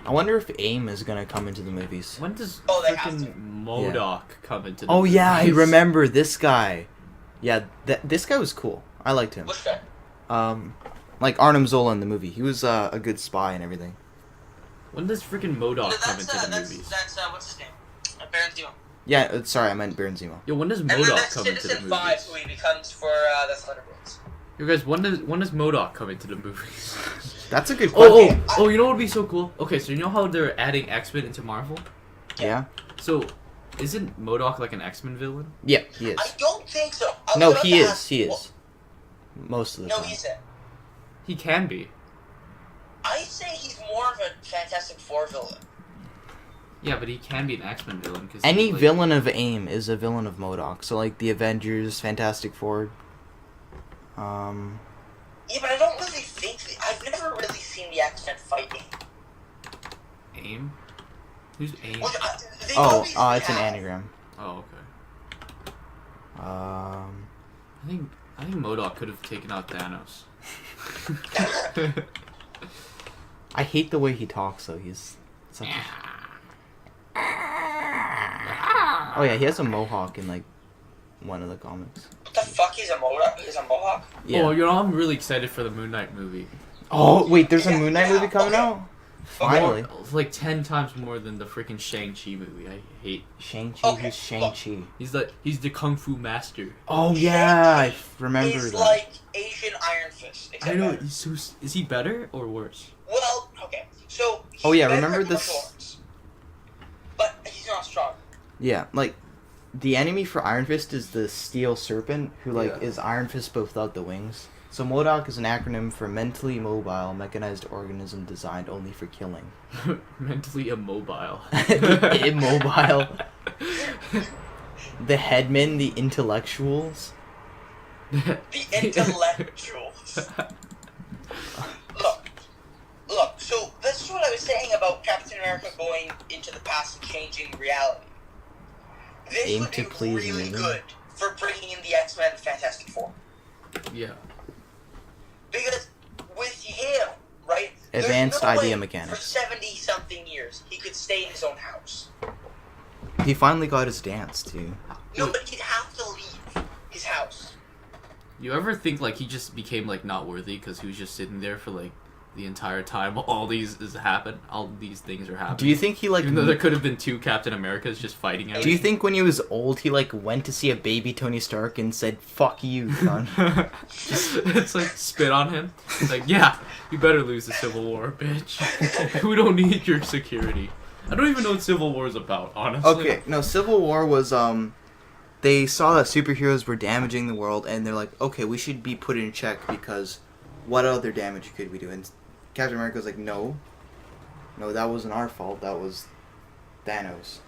I wonder if AIM is gonna come into the movies. When does they have to. freaking MODOK come into the Oh movies? yeah, I remember this guy. Yeah, this guy was cool. I liked him. Which guy? Like Arnim Zola in the movie. He was a good spy and everything. When does freaking MODOK come into the movies? That's what's his name? Baron Zemo. Yeah, sorry, I meant Baron Zemo. Yo, when does And then MODOK that's come into the Citizen movies? 5, who he becomes for the Thunderbolts. You guys, when does MODOK come into the movies? That's a good question. Oh, you know what would be so cool? Okay, so you know how they're adding X-Men into Marvel? Yeah. So, isn't MODOK like an X-Men villain? Yeah, he is. I don't think so. No, he is. He is. Most of the No, time. he isn't. He can be. I say he's more of a Fantastic Four villain. Yeah, but he can be an X-Men villain. Cause Any he's, like, villain of AIM is a villain of MODOK. So like the Avengers, Fantastic Four. Yeah, but I don't really think I've never really seen the X-Men fighting. AIM? Who's AIM? Well, It's an anagram. Oh, okay. I think MODOK could have taken out Thanos. I hate the way he talks though. He's such a... Oh yeah, he has a mohawk in like one of the comics. What the fuck? He's a Mohawk? Yeah. Oh, you know, I'm really excited for the Moon Knight movie. Oh wait, there's a Moon Knight movie coming out. Finally. Like 10 times more than the freaking Shang-Chi movie. I hate Shang-Chi. Okay, Who's Shang-Chi? He's the Kung Fu master. Oh yeah, I remember He's that. like Asian Iron Fist. I Except know. better. He's so. Is he better or worse? Well, okay. So. He's Oh yeah, better remember at this? martial arts, but he's not strong. Yeah, like the enemy for Iron Fist is the Steel Serpent, who like is Iron Fist but without the wings. So MODOK is an acronym for mentally mobile, mechanized organism designed only for killing. Mentally immobile. Immobile. The headmen, the intellectuals. The intellectuals. Look. So this is what I was saying about Captain America going into the past and changing reality. This Aim would to be please really me. good for bringing in the X-Men and Fantastic Four. Yeah. Because with him, right? Advanced there's no idea way mechanics. For 70-something years, he could stay in his own house. He finally got his dance too. No, but he'd have to leave his house. You ever think like he just became like not worthy because he was just sitting there for like the entire time all these things are happening? Do you think he like? Even though there could have been 2 Captain Americas just fighting out. Do you think when he was old, he like went to see a baby Tony Stark and said, "Fuck you, son"? It's like spit on him. It's like, yeah, you better lose the Civil War, bitch. We don't need your security. I don't even know what Civil War is about, honestly. Okay, no, Civil War was they saw that superheroes were damaging the world, and they're like, okay, we should be put in check because what other damage could we do? And Captain America was like, no, No, that wasn't our fault. That was Thanos.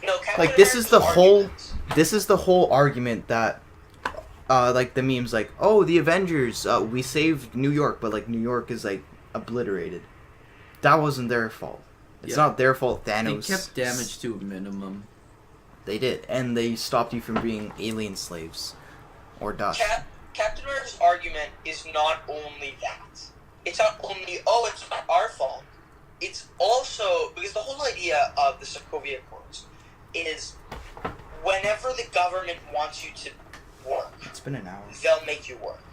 No, Captain Like this is the America's whole argument that like the memes like, oh, the Avengers, we saved New York, but like New York is like obliterated. That wasn't their fault. It's not their fault. Thanos. They kept damage to a minimum. They did, and they stopped you from being alien slaves or dust. Captain America's argument is not only that. It's not only, oh, it's not our fault. It's also, because the whole idea of the Sokovia Accords is whenever the government wants you to work, It's been an hour. they'll make you work.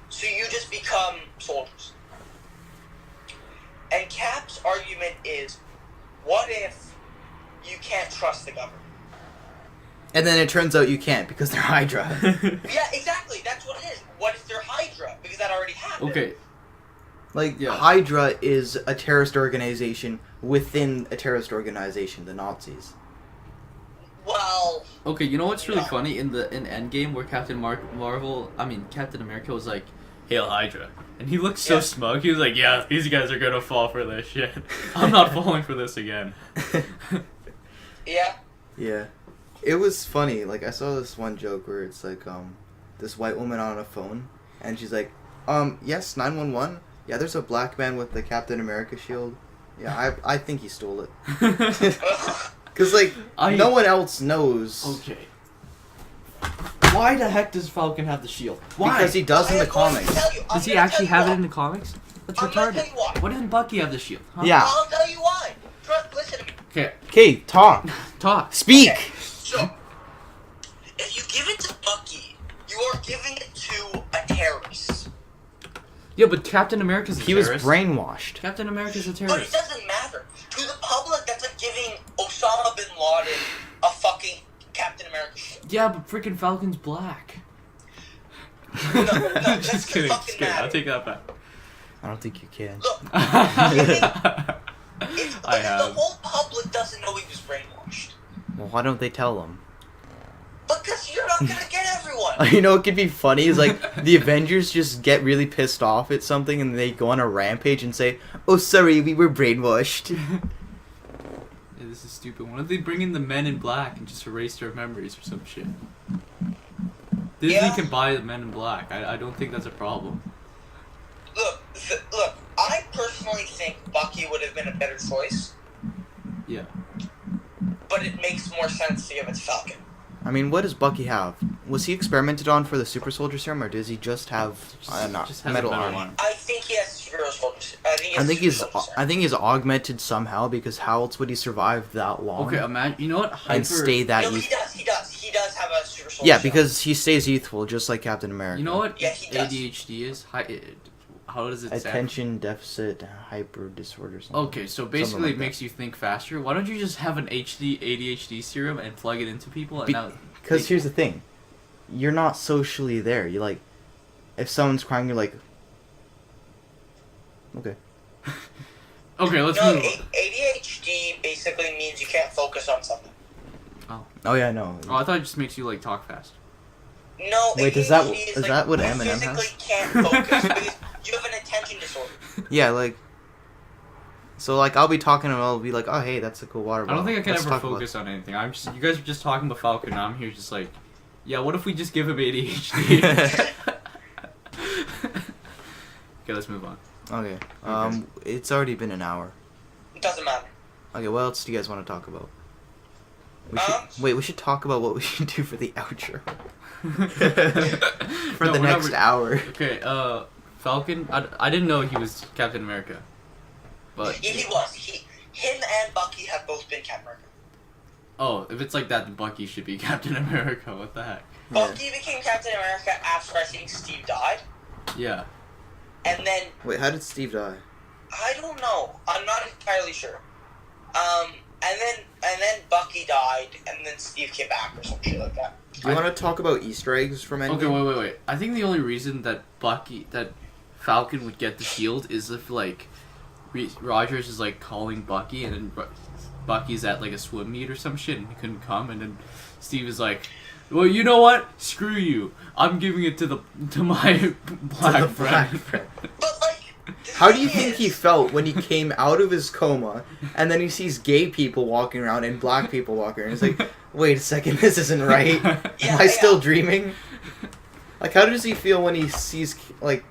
So you just become soldiers. And Cap's argument is, what if you can't trust the government? And then it turns out you can't because they're Hydra. Yeah, exactly. That's what it is. What if they're Hydra? Because that already happened. Okay. Like, Hydra is a terrorist organization within a terrorist organization, the Nazis. Well... Okay, you know what's really funny? In Endgame, where Captain America was like, Hail Hydra. And he looked so smug. He was like, yeah, these guys are gonna fall for this shit. I'm not falling for this again. Yeah. Yeah. It was funny. Like, I saw this one joke where it's like, this white woman on a phone, and she's like, yes, 911? Yeah, there's a black man with the Captain America shield. Yeah, I think he stole it. Because, like, no one else knows. Okay. Why the heck does Falcon have the shield? Why? Because he does in the comics. Does he actually have it in the comics? That's retarded. Why doesn't Bucky have the shield? Huh? Yeah. I'll tell you why. Listen to me. Okay. Okay, talk. Talk. Speak. Okay, so, if you give it to Bucky, you are giving it to a terrorist. Yeah, but Captain America's a terrorist. He was brainwashed. Captain America's a But terrorist. it doesn't matter. To the public, that's like giving Osama bin Laden a fucking Captain America shield. Yeah, but freaking Falcon's black. No, that's Just kidding. fucking Just kidding. matter. I'll take that back. I don't think you can. Look, I the have. whole public doesn't know he was brainwashed. Well, why don't they tell him? Because you're not gonna get everyone. You know what could be funny is like the Avengers just get really pissed off at something and they go on a rampage and say, "Oh, sorry, we were brainwashed." Yeah, this is stupid. Why don't they bring in the Men in Black and just erase their memories or some shit? Disney can buy the Men in Black. I don't think that's a problem. Look. I personally think Bucky would have been a better choice. Yeah. But it makes more sense to give it to Falcon. I mean, what does Bucky have? Was he experimented on for the super soldier serum, or does he just have metal armor? I think he has Hero Soldier. I think he's augmented somehow, because how else would he survive that long? Okay, imagine. You know what? And stay that No, youthful. he does have a Super Soldier. Yeah, because he stays youthful, just like Captain America. You know what? Yeah, he does. ADHD is. How does it sound? Attention deficit hyper disorder. Something. Okay, so basically like it makes you think faster. Why don't you just have an ADHD serum and plug it into people? And Because here's the thing, you're not socially there. You like, if someone's crying, you're like, okay. Okay, let's No, move on. ADHD basically means you can't focus on something. Oh yeah, no. Oh, I thought it just makes you like talk fast. No, Wait, ADHD is that what you Eminem has? physically can't focus because you have an attention disorder. Yeah, like. So like I'll be talking and I'll be like, oh hey, that's a cool water I bottle. don't think I can Let's ever talk about focus on anything. You guys are just talking about Falcon. And I'm here just like, yeah. What if we just give him ADHD? Okay, let's move on. Okay. It's already been an hour. It doesn't matter. Okay, what else do you guys want to talk about? We should talk about what we should do for the outro. For the next hour. Okay, Falcon. I didn't know he was Captain America, but He was. Him and Bucky have both been Captain America. oh, if it's like that, then Bucky should be Captain America. What the heck? Bucky became Captain America after I think Steve died, Yeah. and then Wait, how did Steve die? I don't know. I'm not entirely sure. And then Bucky died, and then Steve came back or some shit like that. Do you want to talk about Easter eggs from Endgame? Okay, wait. I think the only reason that Falcon would get the shield is if like Rogers is like calling Bucky, and then Bucky's at like a swim meet or some shit, and he couldn't come, and then Steve is like, "Well, you know what? Screw you. I'm giving it to my black friend." But like, this How do you think he felt when he came out of his coma and then he sees gay people walking around and black people walking around? He's like, wait a second, this isn't right. Am I still dreaming? Like, how does he feel when he sees, like,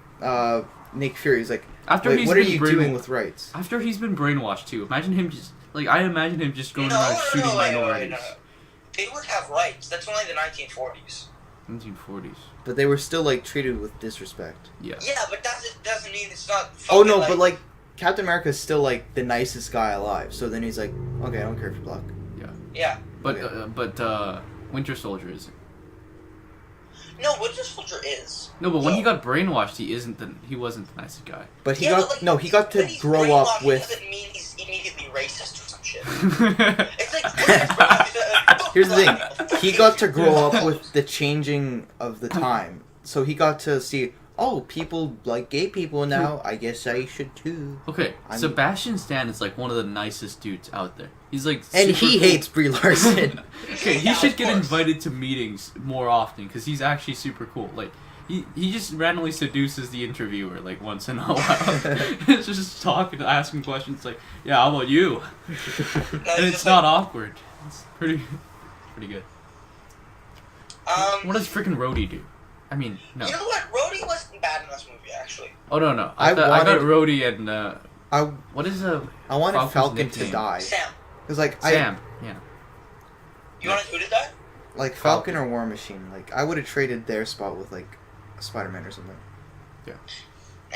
Nick Fury? He's like, wait, what are you doing with rights? After he's been brainwashed, too. Imagine him just, like, I imagine him just going around shooting minorities. No. They would have rights. That's only the 1940s. 1940s. But they were still, like, treated with disrespect. Yeah. Yeah, but that doesn't mean it's not Oh, no, but, like, Captain America is still, like, the nicest guy alive. So then he's like, okay, I don't care if you're black. Yeah. Yeah. But Winter Soldier isn't. No, Winter Soldier is. No, but when he got brainwashed, he wasn't the nicest guy. But he got to grow up with. It doesn't mean he's immediately racist or some shit. It's like Here's the thing: he got to grow up with the changing of the time, so he got to see. Oh, people like gay people now. I guess I should too. Okay, Sebastian Stan is like one of the nicest dudes out there. He's like, and he hates Brie Larson. Okay, he should get invited to meetings more often because he's actually super cool. Like, he just randomly seduces the interviewer like once in a while. It's just talking, asking questions like, yeah, how about you? And it's not awkward. It's pretty good. What does freaking Rhodey do? I mean, no. You know what? Rhodey wasn't bad in this movie, actually. Oh no. I got Rhodey and what is I wanted Falcon to die. Sam. Cause like Sam. Yeah. You wanted who to die? Like Falcon or War Machine. Like I would have traded their spot with like Spider-Man or something. Yeah.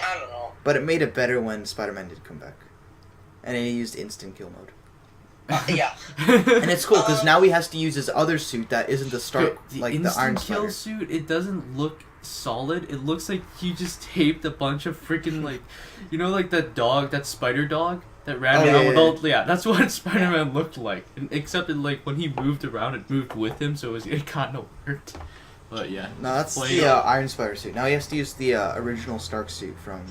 I don't know. But it made it better when Spider-Man did come back, and he used instant kill mode. Yeah. And it's cool because now he has to use his other suit that isn't the Stark, like the Iron kill suit. It doesn't look solid. It looks like he just taped a bunch of freaking like, you know, like that dog, that spider dog that ran around with all. Yeah, that's what Spider-Man looked like. Except that like when he moved around, it moved with him, so it kind of worked. But yeah. No, that's the Iron Spider suit. Now he has to use the original Stark suit from.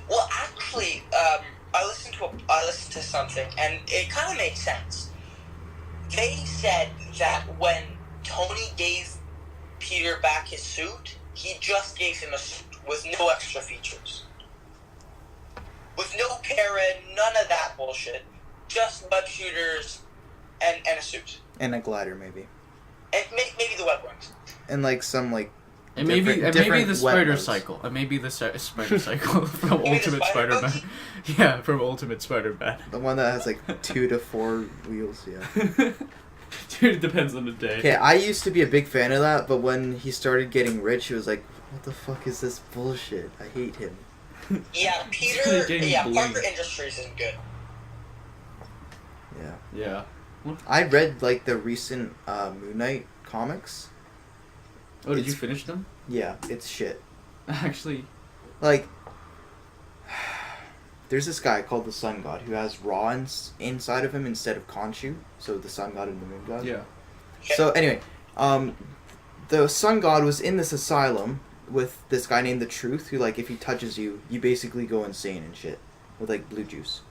Well, actually, I listened to something, and it kind of makes sense. They said that when Tony gave Peter back his suit, he just gave him a suit with no extra features. With no parrot, none of that bullshit. Just web shooters and a suit. And a glider, maybe. And maybe the web wings. And like some like. And maybe the spider cycle. And maybe the spider cycle from Ultimate Spider-Man. Yeah, from Ultimate Spider-Man. The one that has like 2 to 4 wheels, yeah. Dude, it depends on the day. Okay, I used to be a big fan of that, but when he started getting rich, he was like, what the fuck is this bullshit? I hate him. Yeah, Parker Industries isn't good. Yeah. Yeah. I read like the recent Moon Knight comics. Oh, did you finish them? Yeah, it's shit. Actually, like, there's this guy called the Sun God who has Ra inside of him instead of Khonshu, so the Sun God and the Moon God. Yeah. So anyway, the Sun God was in this asylum with this guy named the Truth, who like if he touches you, you basically go insane and shit with like blue juice.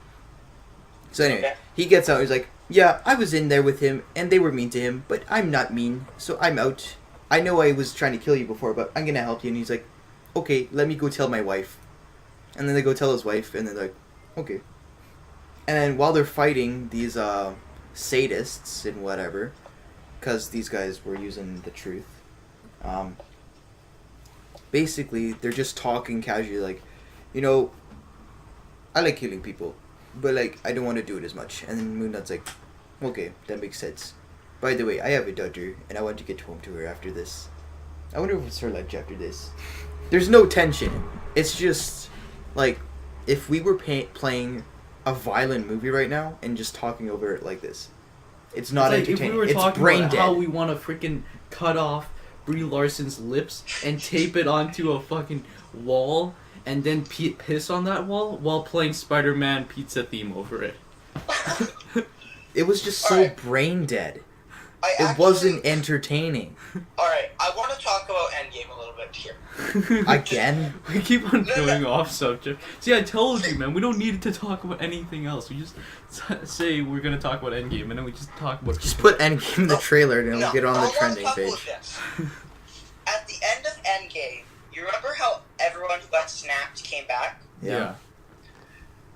So anyway, he gets out. He's like, yeah, I was in there with him, and they were mean to him, but I'm not mean, so I'm out. I know I was trying to kill you before, but I'm gonna help you. And he's like, okay, let me go tell my wife. And then they go tell his wife, and they're like, okay. And then while they're fighting these sadists and whatever, because these guys were using the Truth, basically they're just talking casually, like, you know, I like killing people, but like I don't want to do it as much. And then Moon Knight's like, okay, that makes sense. By the way, I have a daughter, and I want to get home to her after this. I wonder if it's her lunch after this. There's no tension. It's just, like, if we were playing a violent movie right now and just talking over it like this, it's not entertaining. If we were it's talking brain about dead. how we want to freaking cut off Brie Larson's lips and tape it onto a fucking wall and then piss on that wall while playing Spider-Man pizza theme over it. It was just so brain dead. It wasn't entertaining. Alright, I want to talk about Endgame a little bit here. Again? We keep on going off subject. See, I told you, man, we don't need to talk about anything else. We just say we're going to talk about Endgame, and then we just talk about... Just put Endgame in the trailer, and it'll get on the trending page. At the end of Endgame, you remember how everyone who got snapped came back? Yeah.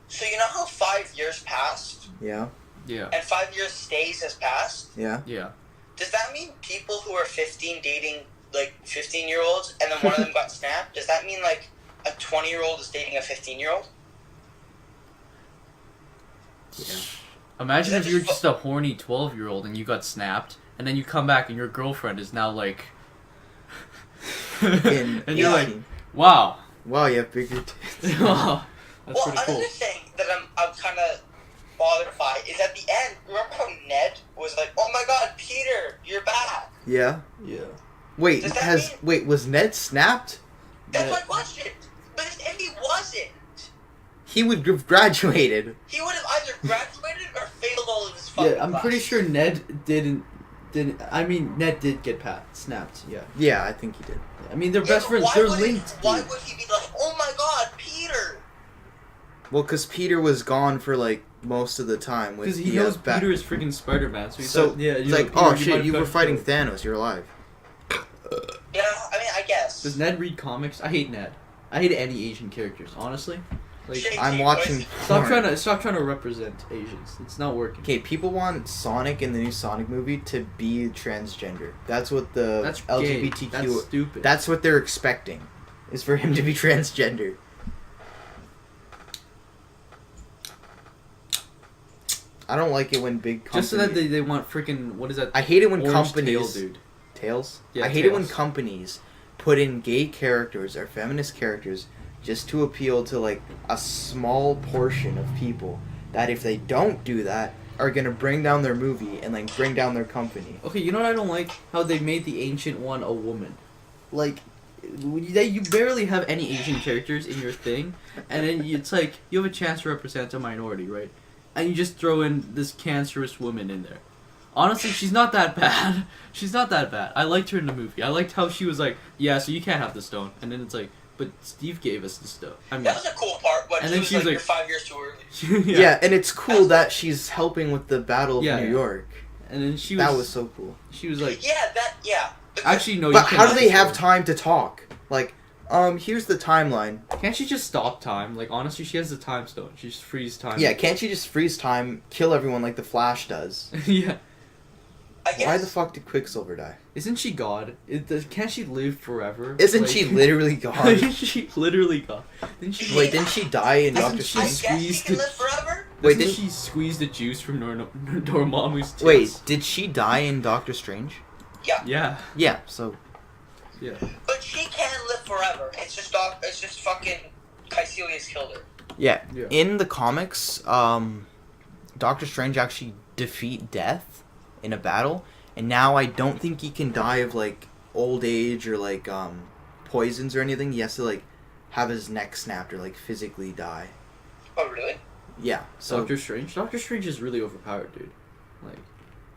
So you know how 5 years passed? Yeah. Yeah. And 5 years stays has passed? Yeah. Yeah. Does that mean people who are 15 dating, like, 15-year-olds, and then one of them got snapped? Does that mean, like, a 20-year-old is dating a 15-year-old? Yeah. Imagine if you were just a horny 12-year-old and you got snapped, and then you come back and your girlfriend is now, like... and you're like, wow. Wow, you have bigger tits. Wow. That's Well, pretty cool. another thing that I'm kind of bothered by is at the end, remember how Ned was like, oh my god, Peter, you're back. Yeah. Yeah. Wait, Does that wait, was Ned snapped? That's my question. But if he wasn't, He would have graduated. he would have either graduated or failed all of his fucking Yeah, I'm pretty sure Ned didn't. I mean, Ned did get snapped. Yeah. Yeah, I think he did. I mean, they're best friends. They're linked. Why would he be like, oh my god, Peter? Well, because Peter was gone for like most of the time. Because he knows Peter is freaking Spider-Man. So he's so yeah, he's you're like, Peter, oh you shit, might you were have fighting killed." Thanos. You're alive. Yeah, I mean, I guess. Does Ned read comics? I hate Ned. I hate any Asian characters, honestly. Like, I'm watching. Stop porn. trying to represent Asians. It's not working. Okay, people want Sonic in the new Sonic movie to be transgender. That's what the That's LGBTQ. gay. That's stupid. That's what they're expecting, is for him to be transgender. I don't like it when big companies... Just so that they want freaking, what is that? I hate it when Orange companies... tail, dude. Tails? Yeah, I hate it when tails. companies put in gay characters or feminist characters just to appeal to, like, a small portion of people that if they don't do that, are gonna bring down their movie and, like, bring down their company. Okay, you know what I don't like? How they made the Ancient One a woman. Like, you barely have any Asian characters in your thing, and then it's like, you have a chance to represent a minority, right? And you just throw in this cancerous woman in there. Honestly, she's not that bad. She's not that bad. I liked her in the movie. I liked how she was like, yeah, so you can't have the stone. And then it's like, but Steve gave us the stone. I mean, That was a cool part, but and he then was she was like, like- you're 5 years too early. Yeah, and it's cool that she's helping with the Battle of Yeah, New yeah. York. And then she was... That was so cool. She was like... Yeah. Actually, no, But you how do cannot they have stone. time to talk? Like, here's the timeline. Can't she just stop time? Like, honestly, she has the time stone. She just freeze time. Yeah, can't you just freeze time, kill everyone like the Flash does? Yeah. Why the fuck did Quicksilver die? Isn't she God? Can't she live forever? Isn't Like- she literally God? Isn't she literally God? Didn't she? Wait, didn't she die in Doesn't Doctor she Strange? squeeze the? Wait, Wait, didn't she squeeze the juice from Dormammu's tits? Wait, did she die in Doctor Strange? Yeah. Yeah. Yeah, so Yeah. But she can live forever. It's just fucking Caecilius killed her. yeah. Yeah. In the comics, Doctor Strange actually defeat death in a battle, and now I don't think he can die of like old age or like poisons or anything. He has to like have his neck snapped or like physically die. Oh, really? Yeah. So Doctor Strange. Doctor Strange is really overpowered, dude. Like,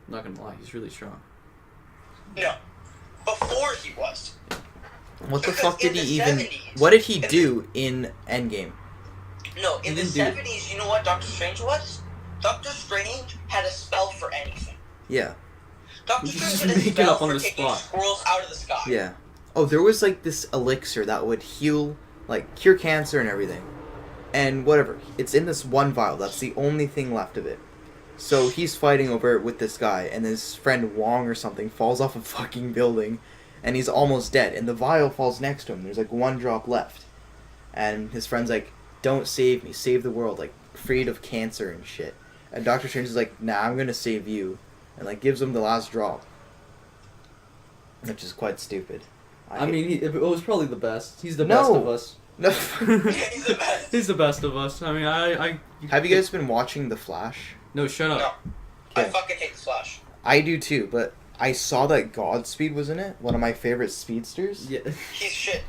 I'm not gonna lie, he's really strong. No. Before he was. what the Because fuck did in he the even? 70s What did he do in Endgame? No, in the didn't do it. 70s, you know what Doctor Strange was? Doctor Strange had a spell for anything. Yeah. Doctor You Strange just had a make it spell up on for the taking spot. squirrels out of the sky. Yeah. Oh, there was like this elixir that would heal, like cure cancer and everything. And whatever. It's in this one vial. That's the only thing left of it. So he's fighting over it with this guy, and his friend Wong or something falls off a fucking building, and he's almost dead. And the vial falls next to him. There's like one drop left. And his friend's like, don't save me. Save the world. Like, freed of cancer and shit. And Doctor Strange is like, nah, I'm gonna save you. And like gives him the last drop. Which is quite stupid. I mean, it was probably the best. He's the No. best of us. No. He's the best. He's the best of us. I mean, I Have you guys been watching The Flash? No, shut up. No. I fucking hate the Flash. I do too, but I saw that Godspeed was in it. One of my favorite speedsters. Yeah. He's shit.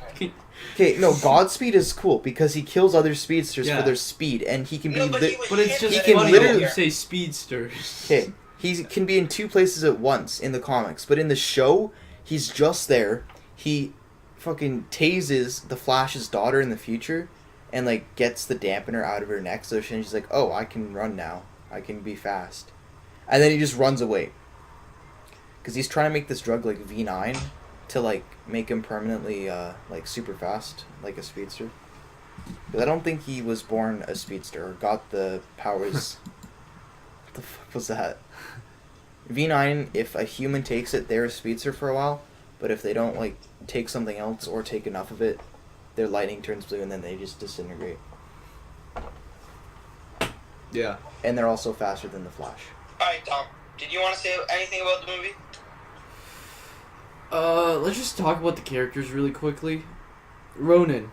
Okay, no, Godspeed is cool because he kills other speedsters Yeah. for their speed, and he can be. No, but he was But it's shit just He in can funny the when literally- you say speedsters. Okay, he can be in two places at once in the comics, but in the show, he's just there. He fucking tases the Flash's daughter in the future, and like gets the dampener out of her neck, so she's like, "Oh, I can run now. I can be fast," and then he just runs away. Because he's trying to make this drug like V9 to like make him permanently like super fast, like a speedster. Because I don't think he was born a speedster or got the powers. What the fuck was that? V9, if a human takes it, they're a speedster for a while. But if they don't, like, take something else or take enough of it, their lightning turns blue and then they just disintegrate. Yeah. And they're also faster than the Flash. Alright, Tom. Did you want to say anything about the movie? Let's just talk about the characters really quickly. Ronan.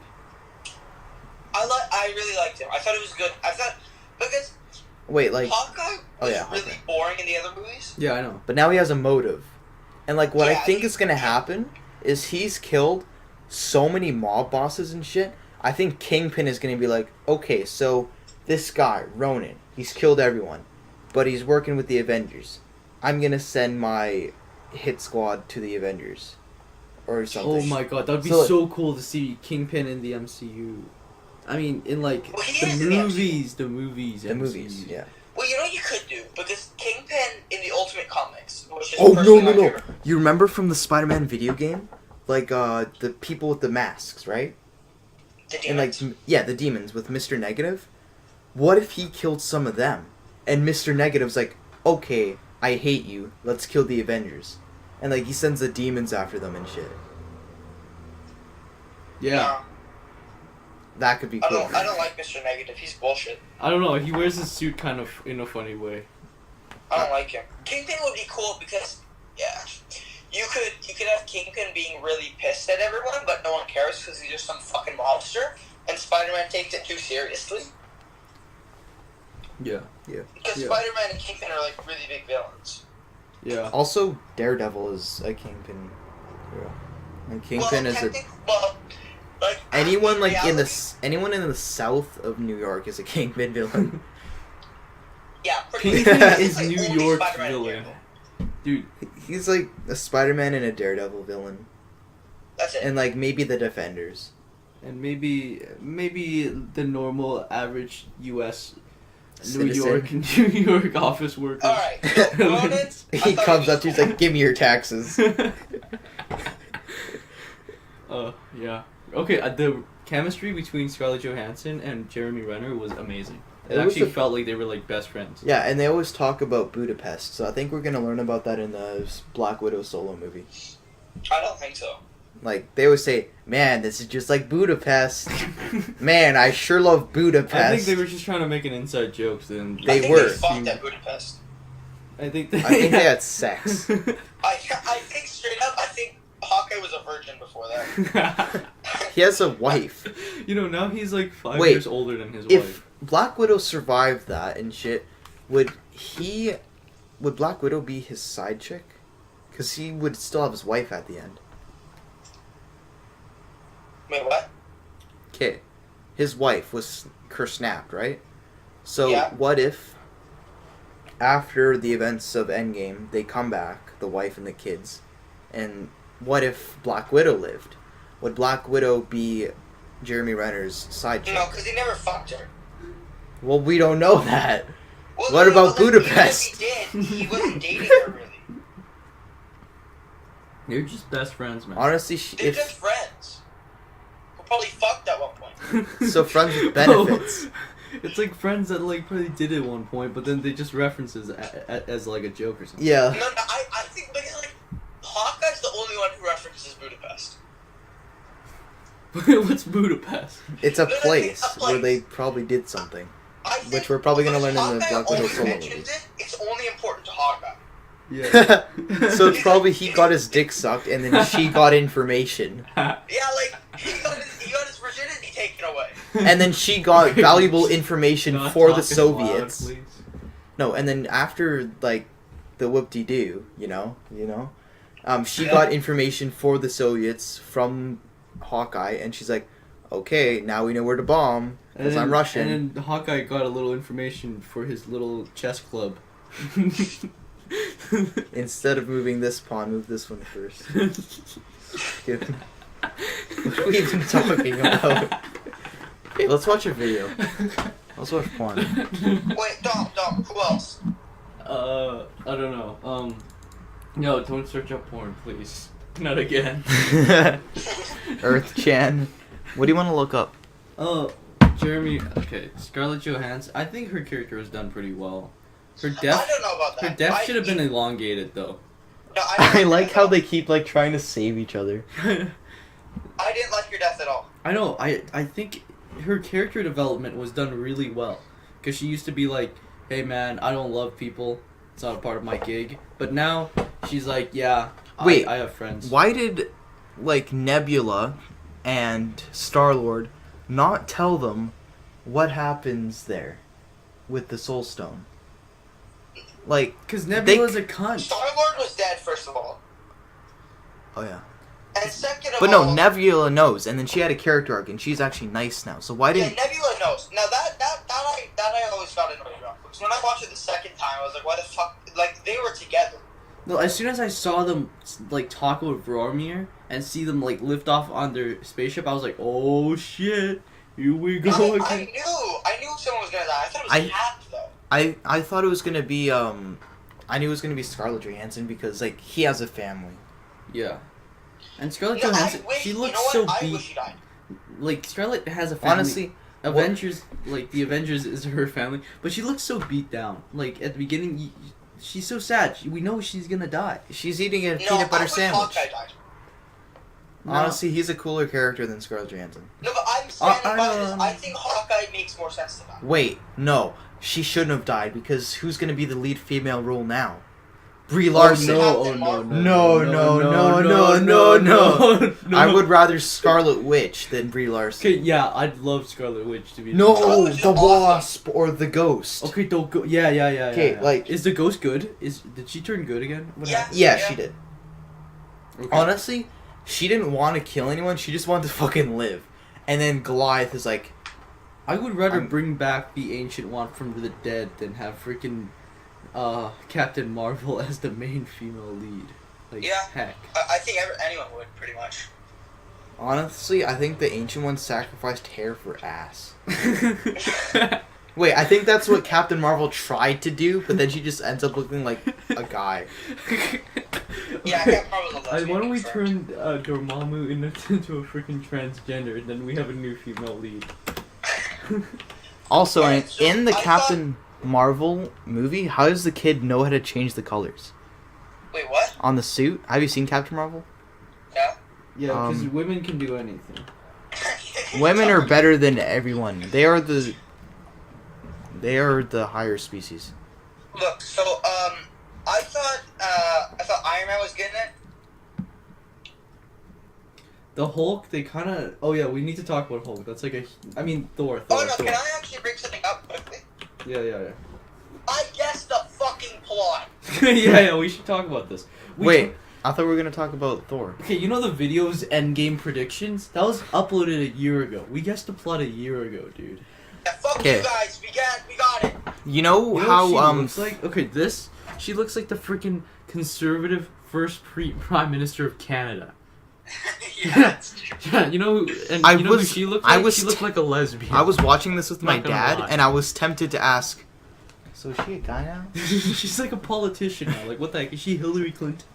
I really liked him. I thought it was good. I thought because Wait, like Hawkeye was really Hawkeye. boring in the other movies. Yeah, I know. But now he has a motive. And like what I Yeah, think is gonna happen is he's killed so many mob bosses and shit. I think Kingpin is gonna be like, okay, so this guy, Ronan, he's killed everyone. But he's working with the Avengers. I'm gonna send my hit squad to the Avengers. Or something. Oh my god, that'd be So, so cool to see Kingpin in the MCU. I mean, in like Well, he is the in the movies, the movies, The movies, yeah. Well, you know what you could do? Because Kingpin in the Ultimate Comics, which is Oh personally no! my favorite. You remember from the Spider-Man video game, like the people with the masks, right? The And like the demons with Mr. Negative. What if he killed some of them, and Mr. Negative's like, okay, I hate you. Let's kill the Avengers, and like he sends the demons after them and shit. Yeah. That could be I cool. don't like Mr. Negative. He's bullshit. I don't know. He wears his suit kind of in a funny way. I don't like him. Kingpin would be cool because, yeah, you could have Kingpin being really pissed at everyone, but no one cares because he's just some fucking monster, and Spider-Man takes it too seriously. Yeah. Yeah. Because Yeah. Spider-Man and Kingpin are like really big villains. Yeah. Also, Daredevil is a Kingpin hero, and Kingpin is a. Like Anyone like in reality- anyone in the south of New York is a Kingpin villain. Yeah, pretty Kingpin much. is It's like New only York's Spider-Man and villain. Daredevil. Dude, He's like a Spider-Man and a Daredevil villain, That's it. and like maybe the Defenders. and maybe the normal average U.S. New Citizen. York office worker. Alright, so Ronan, He comes up to you, he's like, "Give me your taxes." Yeah. Okay, the chemistry between Scarlett Johansson and Jeremy Renner was amazing. It It was actually a- felt like they were like best friends. Yeah, and they always talk about Budapest, so I think we're gonna learn about that in the Black Widow solo movie. I don't think so. Like they always say, "Man, this is just like Budapest." Man, I sure love Budapest. I think they were just trying to make an inside joke. Then They I think were. They fucked at Budapest. I think I think they had sex. I think straight up, I think Hawkeye was a virgin before that. He has a wife. You know, now he's like 5 Wait, years older than his If wife. Black Widow survived that and shit, would Black Widow be his side chick? Because he would still have his wife at the end. Wait, what? Okay, his wife was snapped, right? So Yeah. what if after the events of Endgame they come back, the wife and the kids, and what if Black Widow lived? Would Black Widow be Jeremy Renner's side chick? No, because he never fucked her. Well, we don't know that. Well, What no, about but, like, Budapest? Even if he did, he wasn't dating her really. You're just best friends, man. Honestly, They're just friends. Who probably fucked at one point. So friends with benefits. No. It's like friends that like probably did it at one point, but then they just references as like a joke or something. Yeah. No, I think because like Hawkeye's the only one who references Budapest. What's Budapest? It's a No, no, place it's a where place. they probably did something. I think Which we're probably gonna learn in the Hawkeye Black Widow only solo mentions movie. It's only important to Hawkeye. Yeah. So it's probably he got his dick sucked and then she got information. Yeah, like he got his virginity taken away. And then she got valuable information Not for the talking loud, Soviets. please. No, and then after like the whoop-de-doo, you know, she got information for the Soviets from Hawkeye, and she's like, okay, now we know where to bomb because I'm Russian. And then Hawkeye got a little information for his little chess club. Instead of moving this pawn, move this one first. What are we even talking about? Okay, let's watch a video. Let's watch porn. Wait, Dom, who else? I don't know. No, don't search up porn, please. Not again. Earth Chan. What do you want to look up? Oh, Jeremy. Okay, Scarlett Johansson. I think her character was done pretty well. Her death. I don't know about that. Her death should have been elongated, though. No, I like how they keep like trying to save each other. I didn't like your death at all. I know. I think her character development was done really well, because she used to be like, "Hey man, I don't love people. It's not a part of my gig." But now she's like, "Yeah, Wait, I have friends." Why did like Nebula and Star-Lord not tell them what happens there with the Soul Stone? Like, because Nebula's a cunt. Star-Lord was dead, first of all. Oh yeah. And second of But all... no, Nebula knows, and then she had a character arc, and she's actually nice now. So why didn't... Yeah, Nebula knows. Now that I always got annoyed about. Because when I watched it the second time, I was like, why the fuck... Like, they were together. No, as soon as I saw them like talk with Vormir and see them like lift off on their spaceship, I was like, "Oh shit, here we go again." I knew someone was gonna die. I thought it was Cap though. I thought it was gonna be I knew it was gonna be Scarlett Johansson because like he has a family. Yeah, and Scarlett Johansson, she looks so beat. I wish she died. Like Scarlett has a family. Honestly, Avengers, like the Avengers is her family, but she looks so beat down. Like at the beginning, she's so sad. We know she's gonna die. She's eating a peanut butter sandwich. Hawkeye died. Honestly, he's a cooler character than Scarlett Johansson. No, but I'm standing by this. I think Hawkeye makes more sense to that. Wait, no. She shouldn't have died because who's going to be the lead female role now? Brie Larson. No. I would rather Scarlet Witch than Brie Larson. Okay, yeah, I'd love Scarlet Witch to be. No, the Wasp or the Ghost. Okay, don't go. Yeah. Okay, like, is the Ghost good? Did she turn good again? Yeah, she did. Okay. Honestly, she didn't want to kill anyone. She just wanted to fucking live. And then Goliath is like, I would rather bring back the Ancient One from the dead than have freaking Captain Marvel as the main female lead. Like, yeah, heck. I think anyone would, pretty much. Honestly, I think the Ancient One sacrificed hair for ass. Wait, I think that's what Captain Marvel tried to do, but then she just ends up looking like a guy. Yeah, Captain Marvel's a lesbian. Why don't we turn Dormammu into a freaking transgender, and then we have a new female lead. Also, in the Captain Marvel movie, how does the kid know how to change the colors? Wait, what? On the suit? Have you seen Captain Marvel? Yeah. Yeah, because women can do anything. Women are better than everyone. They are the higher species. Look, so I thought Iron Man was getting it. The Hulk, they kind of... Oh, yeah, we need to talk about Hulk. That's like Thor. Oh, no, can I actually bring something up quickly? Yeah. I guessed the fucking plot. yeah, we should talk about this. Wait, I thought we were going to talk about Thor. Okay, you know the video's Endgame predictions? That was uploaded a year ago. We guessed the plot a year ago, dude. Yeah, fuck you guys. We got it. You know how, what she looks like? Okay, she looks like the freaking conservative first Prime Minister of Canada. Yeah, that's true. Yeah, you know who she looked like? She looked like a lesbian. I was watching this with my dad, lie. and I was tempted to ask, so is she a guy now? She's like a politician now. Like, what the heck? Is she Hillary Clinton?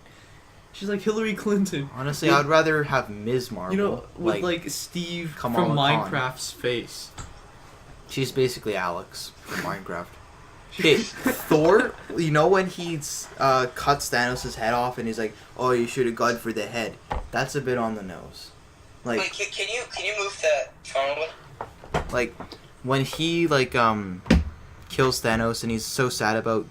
She's like Hillary Clinton. Honestly, I'd rather have Ms. Marvel. You know, with like Steve from Kamala Khan. Minecraft's face. She's basically Alex from Minecraft. Okay, Thor, you know when he cuts Thanos' head off and he's like, "Oh, you should have gone for the head." That's a bit on the nose. Like, wait, can you move the phone away? Like, when he kills Thanos and he's so sad about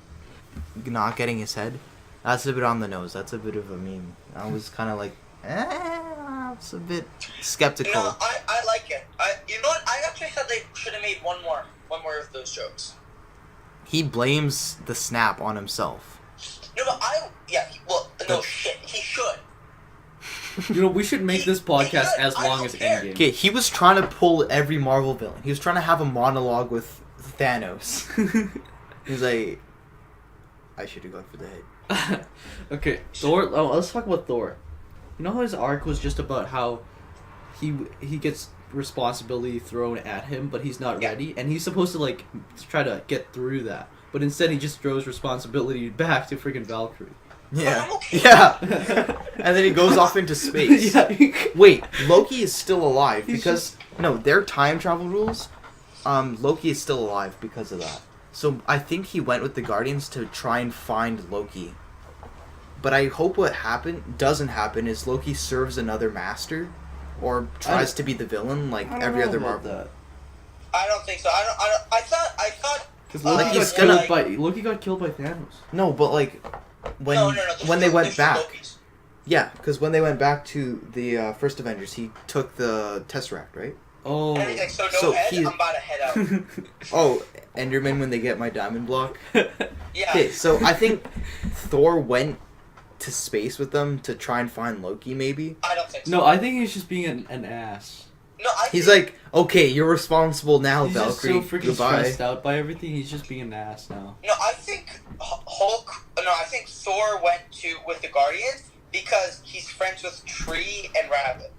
not getting his head, that's a bit on the nose. That's a bit of a meme. I was kind of like, I was a bit skeptical. No, I like it. You know what? I actually thought they should have made one more of those jokes. He blames the snap on himself. No, but he should. You know, we should make this podcast as long as Endgame. Okay, he was trying to pull every Marvel villain. He was trying to have a monologue with Thanos. He was like, I should have gone for the head. Okay, Thor. Oh, let's talk about Thor. You know how his arc was just about how he gets responsibility thrown at him, but he's not ready, and he's supposed to try to get through that, but instead he just throws responsibility back to freaking Valkyrie. Yeah. I'm okay. Yeah. And then he goes off into space. Yeah. Wait, Loki is still alive because no, their time travel rules. Loki is still alive because of that. So I think he went with the Guardians to try and find Loki. But I hope what doesn't happen is Loki serves another master, or tries to be the villain like every other Marvel. I don't think so. I thought. Because Loki got killed by Thanos. No, but like when they went back. Yeah, because when they went back to the first Avengers, he took the Tesseract, right? Oh. And he's like, so I'm about to head out. Oh, Enderman when they get my diamond block. Yeah. Okay, so I think Thor went to space with them to try and find Loki, maybe. I don't think so. No, I think he's just being an ass. No, he's like, okay, you're responsible now, He's Valkyrie. just so freaking Goodbye. stressed out by everything. He's just being an ass now. No, I think I think Thor went with the Guardians because he's friends with Tree and Rabbit.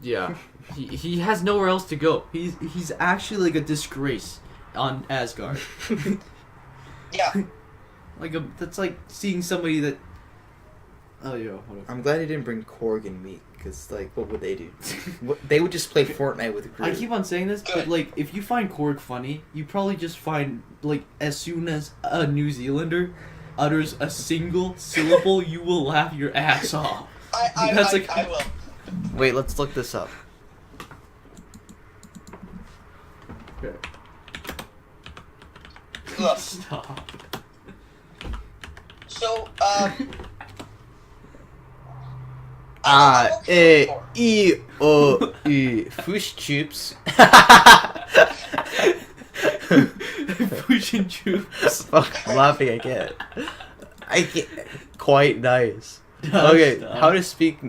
Yeah, he has nowhere else to go. He's actually like a disgrace on Asgard. Yeah. That's like seeing somebody that. Oh yeah. Whatever. I'm glad he didn't bring Korg and Meek, because like, what would they do? They would just play Fortnite with Groot. I keep on saying this, but like, if you find Korg funny, you probably just find like as soon as a New Zealander utters a single syllable, you will laugh your ass off. I will. Wait, let's look this up. Okay. Look. Stop. So, Fish chips. Fish and chips. Fuck, laughing again. I get quite nice. Okay, Stop. how to speak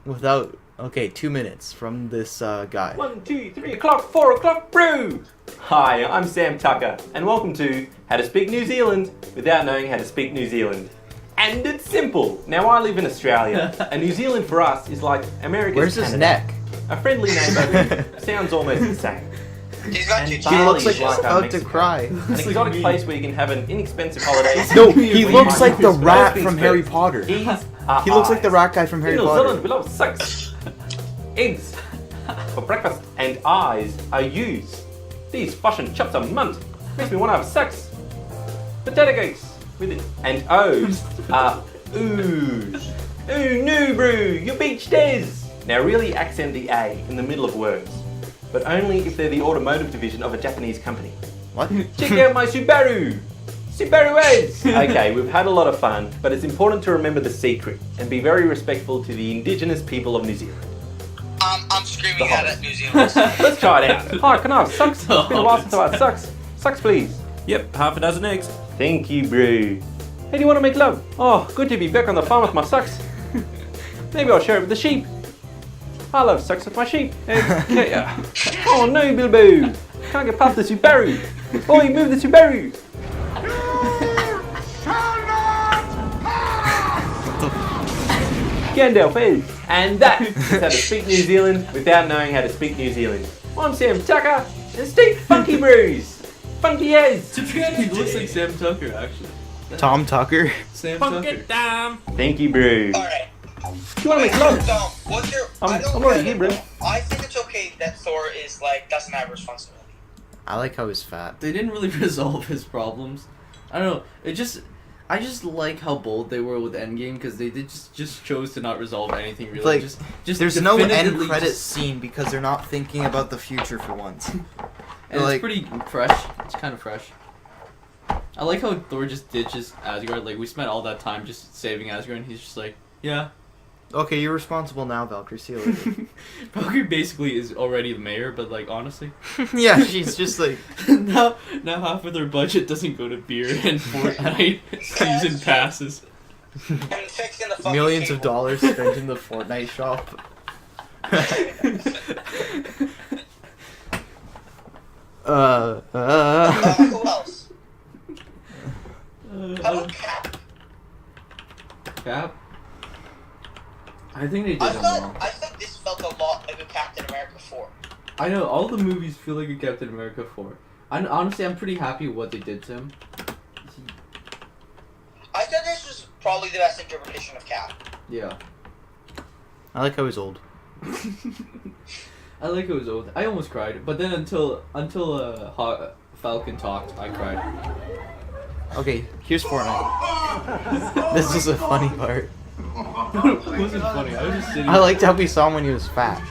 without. Okay, 2 minutes from this guy. 1, 2, 3 o'clock, 4 o'clock, brew! Hi, I'm Sam Tucker, and welcome to How to Speak New Zealand Without Knowing How to Speak New Zealand. And it's simple. Now, I live in Australia, and New Zealand for us is like America's Where's Canada. his neck? A friendly neighbourhood sounds almost the same. He's got And you. He Bali looks like is he's our about to Mexico. cry. An exotic place where you can have an inexpensive holiday. No, he where you looks might like the use rat first from things Harry first. Potter. These He looks like the rat guy from Harry In New Potter. Zealand, we love sex. Eggs for breakfast and eyes are used. These fish and chips are mint. Makes me want to have sex. Potato cakes with it. And O's are oohs. Ooh, no, brew, your beach days. Now really accent the A in the middle of words, but only if they're the automotive division of a Japanese company. What? Check out my Subaru! Subaru ads! Okay, we've had a lot of fun, but it's important to remember the secret and be very respectful to the indigenous people of New Zealand. I'm screaming out at New Zealand. Let's try it out. Hi, can I have sucks? It's been a while since I've had sucks. Sucks, please. Yep, half a dozen eggs. Thank you, bro. Hey, do you want to make love? Oh, good to be back on the farm with my sucks. Maybe I'll share it with the sheep. I love sex with my sheep. Okay. Oh no, Bilbo! Can't get past the Subaru. Oi, move the Subaru! Gandalf is. And that is how to speak New Zealand without knowing how to speak New Zealand. I'm Sam Tucker, and Steve Funky Brews. Funky as. He looks like Sam Tucker, actually. Tom Tucker. Sam Funk Tucker. it down. Thank you, bro. Alright. You wanna make love? Dom, what's your... I'm already here, bro. I think it's okay that Thor is like, doesn't have responsibility. I like how he's fat. They didn't really resolve his problems. I don't know. I just like how bold they were with Endgame because they just chose to not resolve anything really. Like, just there's no end definitively credit just- scene because they're not thinking about the future for once. And like- it's pretty fresh. It's kind of fresh. I like how Thor just ditches Asgard. Like, we spent all that time just saving Asgard, and he's just like, yeah. Okay, you're responsible now, Valkyrie. See you later. Valkyrie basically is already the mayor, but, like, honestly. Yeah, she's just like... now half of their budget doesn't go to beer and Fortnite season passes. And fixing the fucking Millions of cable. dollars spent in the Fortnite shop. Who else? How about Cap? Cap? I think they did I him wrong. thought this felt a lot like a Captain America 4. I know, all the movies feel like a Captain America 4. Honestly, I'm pretty happy with what they did to him. I thought this was probably the best interpretation of Cap. Yeah. I like how he's old. I like how he's old. I almost cried, but then until Falcon talked, I cried. Okay, here's Fortnite. This is a funny part. It wasn't funny. I was just sitting. I liked how we saw him when he was fat.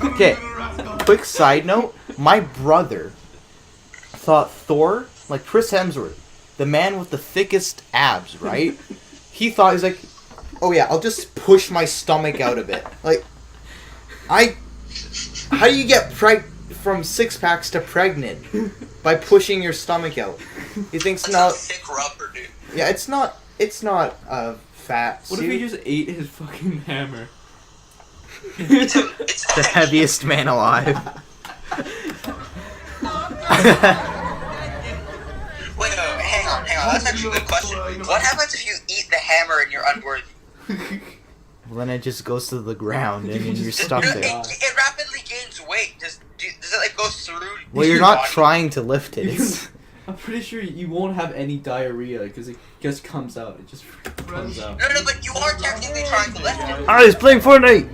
Okay, quick side note. My brother thought Thor, like Chris Hemsworth, the man with the thickest abs, right? He thought, he's like, oh yeah, I'll just push my stomach out a bit. Like, how do you get from 6-packs to pregnant? By pushing your stomach out. He thinks no. Thick rubber, dude. Yeah, it's not fat. What if he just ate his fucking hammer? The heaviest man alive. Wait, hang on. That's actually a good question. What happens if you eat the hammer and you're unworthy? Well, then it just goes to the ground and then you're stuck there. It rapidly gains weight. Does it like go through? Well, you're not trying to lift it. I'm pretty sure you won't have any diarrhea because it just comes out. It just comes out. No, but you are technically trying to lift it. Alright, he's playing Fortnite!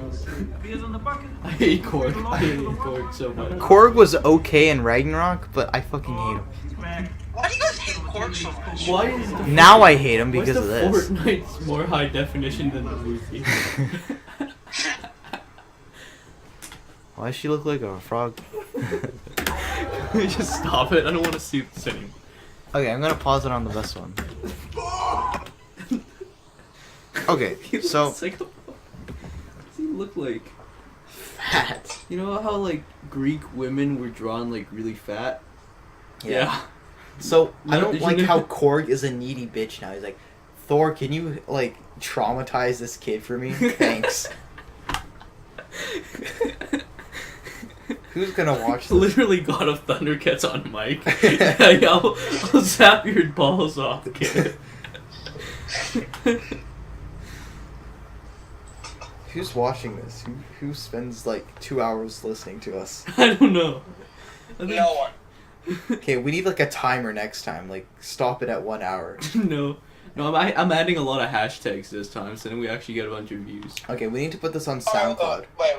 I hate Korg. I hate Korg so much. Korg was okay in Ragnarok, but I fucking hate him. Why do you guys hate Korg so much? Why is the now I hate him because of this. Fortnite's more high definition than the movie? Why does she look like a frog? Just stop it. I don't want to see this anymore. Okay, I'm gonna pause it on the best one. Okay, so What does he look like? Fat. You know how like Greek women were drawn like really fat? Yeah. So I No, don't did you like know- how Korg is a needy bitch now. He's like, Thor, can you like traumatize this kid for me? Thanks. Who's gonna watch this? Literally God of Thunder gets on mic. I'll zap your balls off, kid. Who's watching this? Who spends like 2 hours listening to us? I don't know. No one. Okay, we need like a timer next time. Like, stop it at 1 hour. No, I'm adding a lot of hashtags this time, so then we actually get a bunch of views. Okay, we need to put this on Alright, SoundCloud. wait.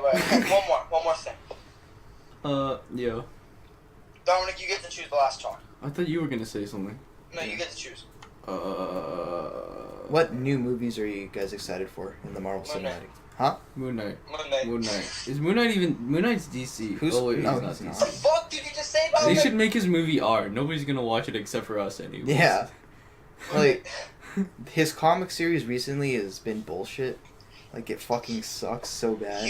One more thing. Yeah. Dominic, you get to choose the last one. I thought you were gonna say something. No, you get to choose. What new movies are you guys excited for in the Marvel Cinematic? Huh? Moon Knight. Moon Knight. Is Moon Knight even... Moon Knight's DC. Who's... Oh, wait, no, he's not he's DC. not. What the fuck did you just say about They him? should make his movie R. Nobody's gonna watch it except for us anyway. Yeah. Like, his comic series recently has been bullshit. Like, it fucking sucks so bad.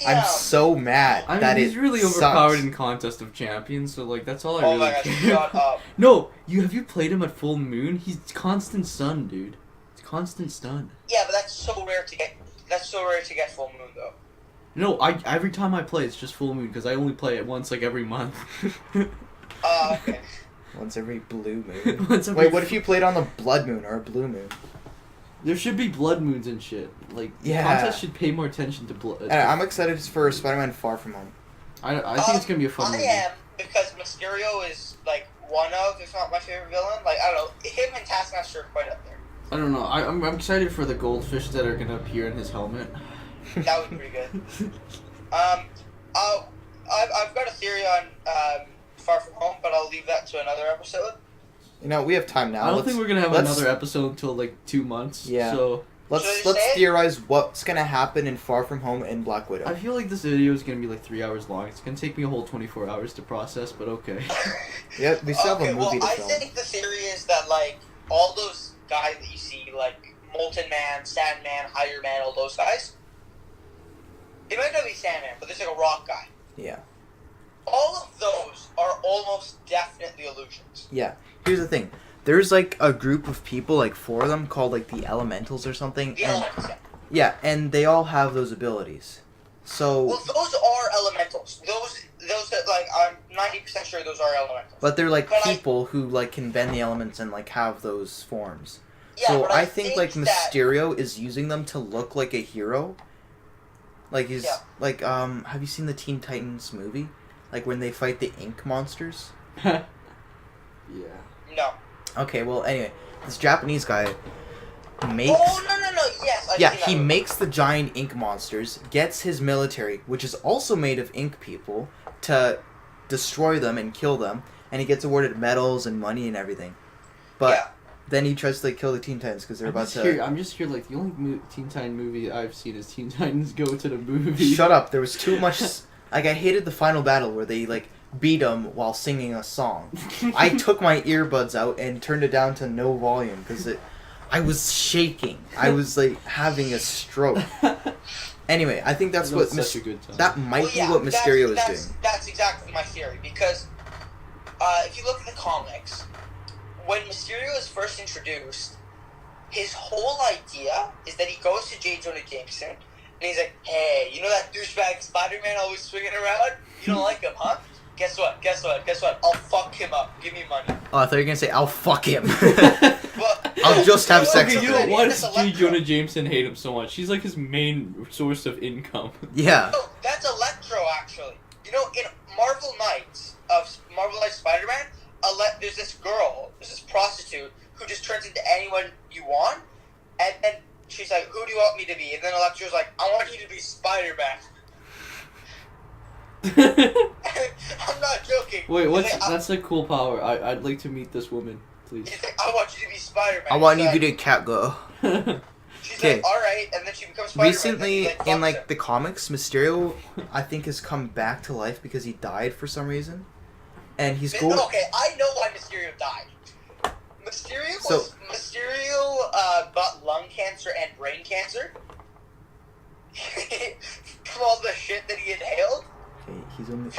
I'm so mad I mean, that he's it really sucks. overpowered in Contest of Champions, so like that's all I really my god, care. shut up. No, have you played him at full moon? He's constant stun, dude. It's constant stun. Yeah, but that's so rare to get. That's so rare to get full moon though. No, every time I play, it's just full moon because I only play it once like every month. Okay. Once every blue moon. Once every Wait, what if you played on a blood moon or a blue moon? There should be blood moons and shit. Like, Yeah. Contest should pay more attention to blood. And I'm excited for Spider-Man Far From Home. I think it's gonna be a fun I movie. am because Mysterio is like one of, if not my favorite villain. Like I don't know, him and Taskmaster are quite up there. I don't know. I'm excited for the goldfish that are gonna appear in his helmet. That was pretty good. I've got a theory on Far From Home, but I'll leave that to another episode. You know, we have time now. I don't think we're gonna have another episode until like 2 months. Yeah. So let's theorize what's gonna happen in Far From Home and Black Widow. I feel like this video is gonna be like 3 hours long. It's gonna take me a whole 24 hours to process, but okay. Yeah, we still have a movie to film. I think the theory is that like all those guys that you see, like Molten Man, Sandman, Higher Man, all those guys. It might not be Sandman, but there's like a rock guy. Yeah. All of those are almost definitely illusions. Yeah. Here's the thing. There's like a group of people, like 4 of them, called like the Elementals or something. Yeah, and they all have those abilities. So. Well, those are elementals. Those that like I'm 90% sure those are elementals. But they're like people who like can bend the elements and like have those forms. Yeah, so but I I think think like Mysterio is using them to look like a hero. Like he's like have you seen the Teen Titans movie? Like when they fight the ink monsters? Yeah. No. Okay, well anyway, this Japanese guy makes. Oh no! Yes. Yeah, he makes the giant ink monsters, gets his military, which is also made of ink people, to destroy them and kill them, and he gets awarded medals and money and everything. But then he tries to kill the Teen Titans because they're about to. I'm just here. Like the only Teen Titan movie I've seen is Teen Titans Go to the Movie. Shut up! There was too much. Like I hated the final battle where they beat him while singing a song. I took my earbuds out and turned it down to no volume because I was shaking. I was having a stroke. Anyway, I think that's what that might be what Mysterio is doing. That's exactly my theory because if you look at the comics, when Mysterio is first introduced, his whole idea is that he goes to J. Jonah Jameson and he's like, "Hey, you know that douchebag Spider-Man always swinging around? You don't like him, huh? Guess what? I'll fuck him up. Give me money." Oh, I thought you were gonna say, "I'll fuck him." I'll just have sex with him. him. Why does J. Jonah Jameson hate him so much? She's like his main source of income. Yeah. No, that's Electro, actually. You know, in Marvel Knights Spider-Man, there's this prostitute who just turns into anyone you want, and then she's like, "Who do you want me to be?" And then Electro's like, "I want you to be Spider-Man." I'm not joking. Wait, that's a cool power. I'd like to meet this woman, please. He's like, "I want you to be Spider-Man." I want you to be Catgirl. She's like, "Alright," and then she becomes Spider-Man. Recently, in the comics, Mysterio, I think, has come back to life because he died for some reason. And he's going... Okay, I know why Mysterio died. Mysterio got lung cancer and brain cancer from all the shit that he inhaled. Okay, he's only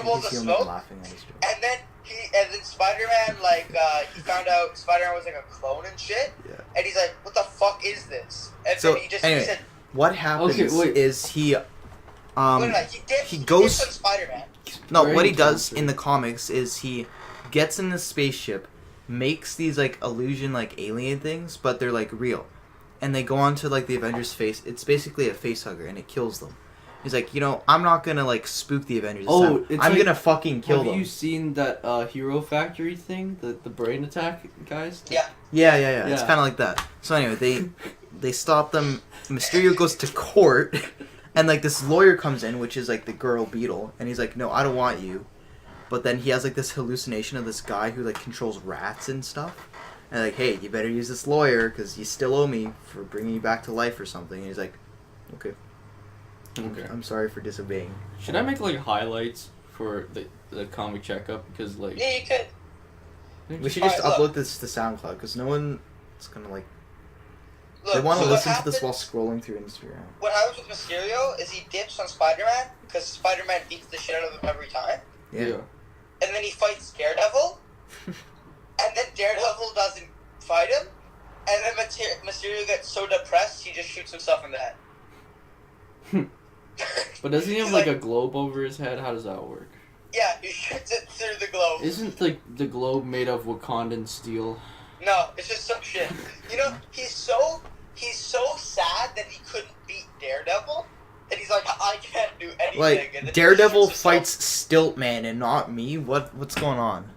laughing at his joke. And then Spider-Man, he found out Spider-Man was a clone and shit. Yeah. And he's like, "What the fuck is this?" And so then he said, what happens is he he goes on Spider-Man. No, what he does in the comics is he gets in the spaceship, makes these illusion alien things, but they're real. And they go onto the Avengers face. It's basically a face hugger and it kills them. He's like, I'm not gonna spook the Avengers. I'm gonna fucking kill them. Have you seen that Hero Factory thing? The brain attack guys? Yeah. Yeah. It's kinda like that. So anyway, they stop them. Mysterio goes to court and this lawyer comes in, which is the girl Beetle, and he's like, "No, I don't want you." But then he has this hallucination of this guy who controls rats and stuff. And "Hey, you better use this lawyer because you still owe me for bringing you back to life or something." And he's like, "Okay. I'm sorry for disobeying." Should I make highlights for the comic checkup? Because yeah, you could. We should just upload this to SoundCloud because no one's gonna they want to listen to this while scrolling through Instagram. What happens with Mysterio is he dips on Spider-Man because Spider-Man beats the shit out of him every time. Yeah. And then he fights Daredevil, and then Daredevil doesn't fight him, and then Mysterio gets so depressed he just shoots himself in the head. But doesn't he have a globe over his head? How does that work? Yeah, he shoots it through the globe. Isn't the globe made of Wakandan steel? No, it's just some shit. He's so sad that he couldn't beat Daredevil, and he's like, "I can't do anything." And then Daredevil fights Stiltman and not me. What's going on?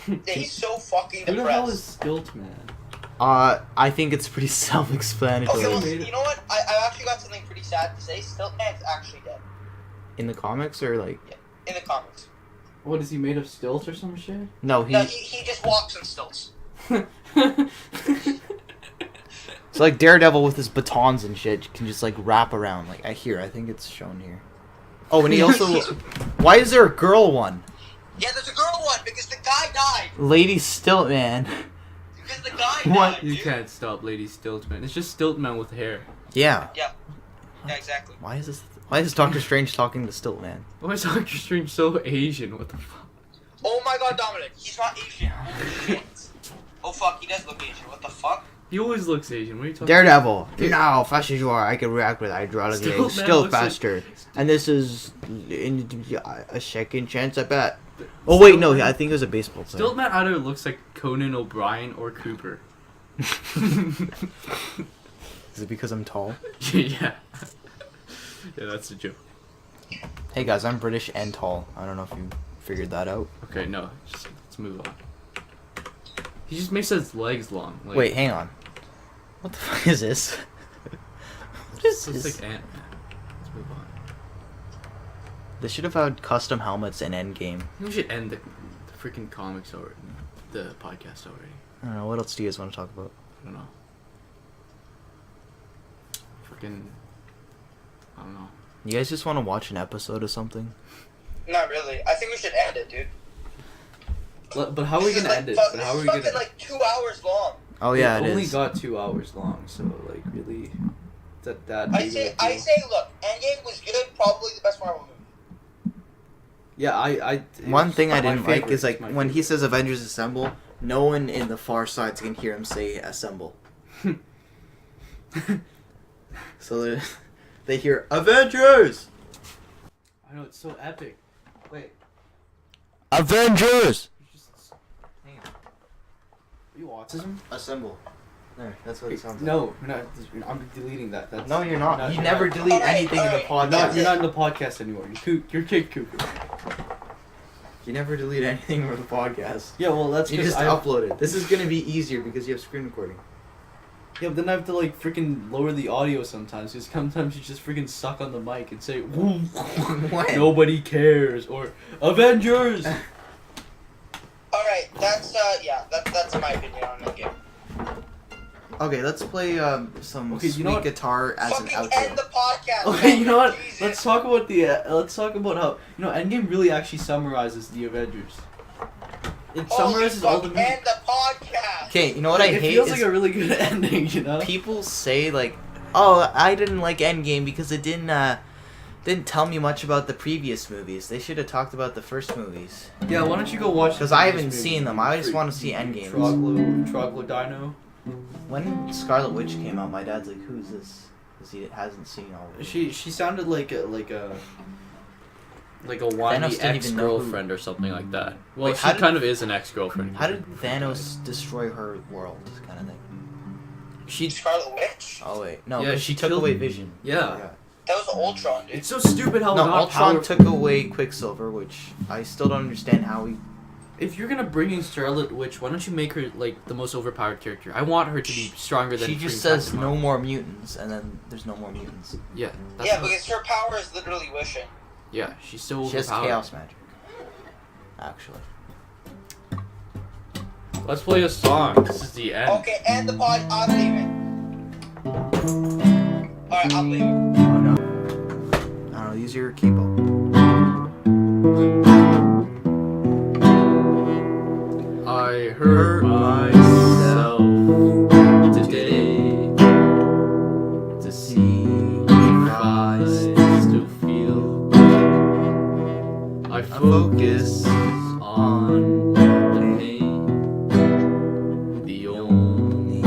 Yeah, he's so fucking depressed. Who the hell is Stiltman? I think it's pretty self-explanatory. Okay, well, you know what? I've actually got something pretty sad to say. Stiltman's actually dead. In the comics or Yeah, in the comics. What, is he made of stilts or some shit? No, he just walks on stilts. It's Daredevil with his batons and shit can just wrap around. I think it's shown here. Oh, and he also... Why is there a girl one? Yeah, there's a girl one because the guy died. Lady Stiltman. Because the guy died, You can't stop Lady Stiltman. It's just Stiltman with hair. Yeah. Yeah, exactly. Why is Doctor Strange talking to Stiltman? Why is Doctor Strange so Asian? What the fuck? Oh my god, Dominic, he's not Asian. Shit. Oh fuck, he does look Asian. What the fuck? He always looks Asian. What are you talking Daredevil. Now, fast as you are, I can react with hydraulic legs. Still faster. And this is a second chance, I bet. Oh wait, no, I think it was a baseball player. Stiltman either looks like Conan O'Brien or Cooper. Is it because I'm tall? Yeah. Yeah, that's a joke. Hey guys, I'm British and tall. I don't know if you figured that out. Okay, no. Let's move on. He just makes his legs long. Wait, hang on. What the fuck is this? What is It's this? like Ant-Man. Let's move on. They should have had custom helmets in Endgame. We should end the freaking comics already. The podcast already. I don't know. What else do you guys want to talk about? I don't know. Freaking. I don't know. You guys just want to watch an episode of something? Not really. I think we should end it, dude. But how are we This is gonna end it? This But how are is we gonna? fucking like 2 hours long. Oh yeah, it it only is. got 2 hours long, so like really, that. I say, look, Endgame was good, probably the best Marvel movie. Yeah, One thing I my didn't like favorite. is like My when he favorite. says Avengers Assemble, no one in the far sides can hear him say Assemble. So they hear Avengers. I know it's so epic. Wait, Avengers. hang on. Are you autism? Assemble. There, that's what it sounds like. No, we're not. I'm deleting that. That's, No, you're not. You you're never not. delete anything in the podcast. You're not in the podcast anymore. You're Kid Cooper. You never delete anything from the podcast. Yeah, well that's You 'cause just upload it. This is gonna be easier because you have screen recording. Yeah, but then I have to like freaking lower the audio sometimes because sometimes you just freaking suck on the mic and say nobody cares or Avengers. Alright, that's my opinion on Endgame. Okay, let's play some Okay, you sweet know what? guitar as an Fucking outro. end the podcast. Okay, you know what? Jesus. Let's talk about the. Let's talk about how Endgame really actually summarizes the Avengers. It summarizes all the. End the podcast. Okay, you know what I It hate feels is like a really good ending. You know. people say like, "Oh, I didn't like Endgame because it didn't tell me much about the previous movies. They should have talked about the first movies." Yeah, why don't you go watch? Because I haven't seen them. I just want to see Endgame. Troglodino. When Scarlet Witch came out, my dad's like, "Who's this?" Because he hasn't seen all of it. She sounded like a Thanos whiny didn't even know who- ex-girlfriend or something like that. Well, Wait, she how did- kind of is an ex-girlfriend. How did Thanos destroy her world, kind of thing? She? Scarlet Witch? Oh wait, no, Yeah, 'cause she she took killed away him. Vision. Yeah. That was Ultron, dude. It's so stupid how No, not Ultron power- took away Quicksilver, which I still don't understand how he. If you're gonna bring in Scarlet Witch, why don't you make her like the most overpowered character? I want her to be stronger than. She just freaking says Captain no Marvel. more mutants, and then there's no more mutants. Yeah. That's Yeah, not- because her power is literally wishing. Yeah, she's so She has overpowered. chaos magic. Actually. Let's play a song. This is the end. Okay, end the pod. I'm leaving. Alright, I'm leaving. Oh no. I don't know. Use your keyboard. I hurt myself today to see if I still feel. I focus on the pain, the only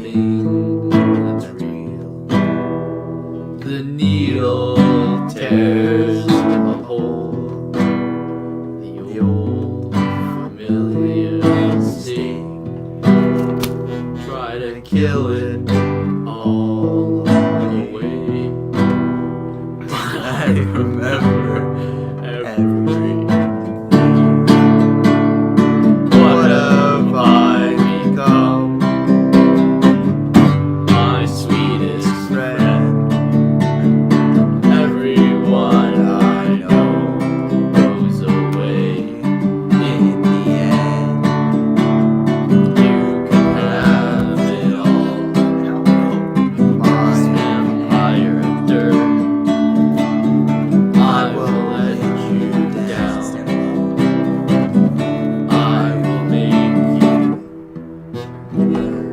thing that's real. The needle tears a hole, the old familiar sting. Try to kill it all away, but I remember everything. What have I become? My sweetest friend. Everyone I know goes away in the end. You can have it all. This vampire of dirt. I will let you down. I will make you hurt.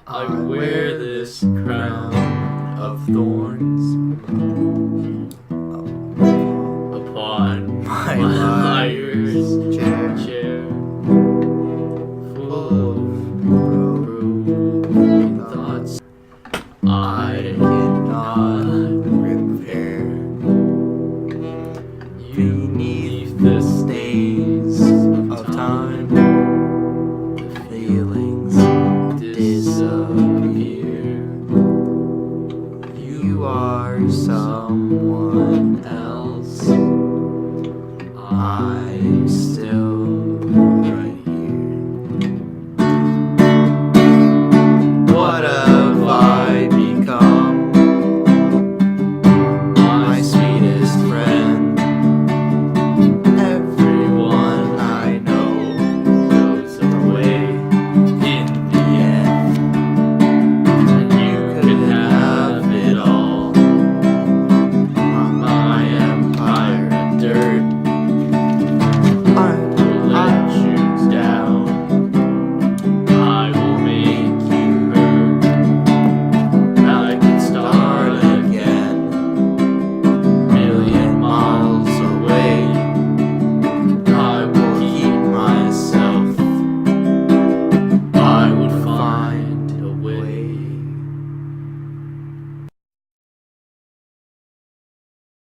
I wear this crown of thorns upon my liar's chair, full of broken thoughts I cannot repair. Beneath the stains of time, the feelings disappear. You are someone else. I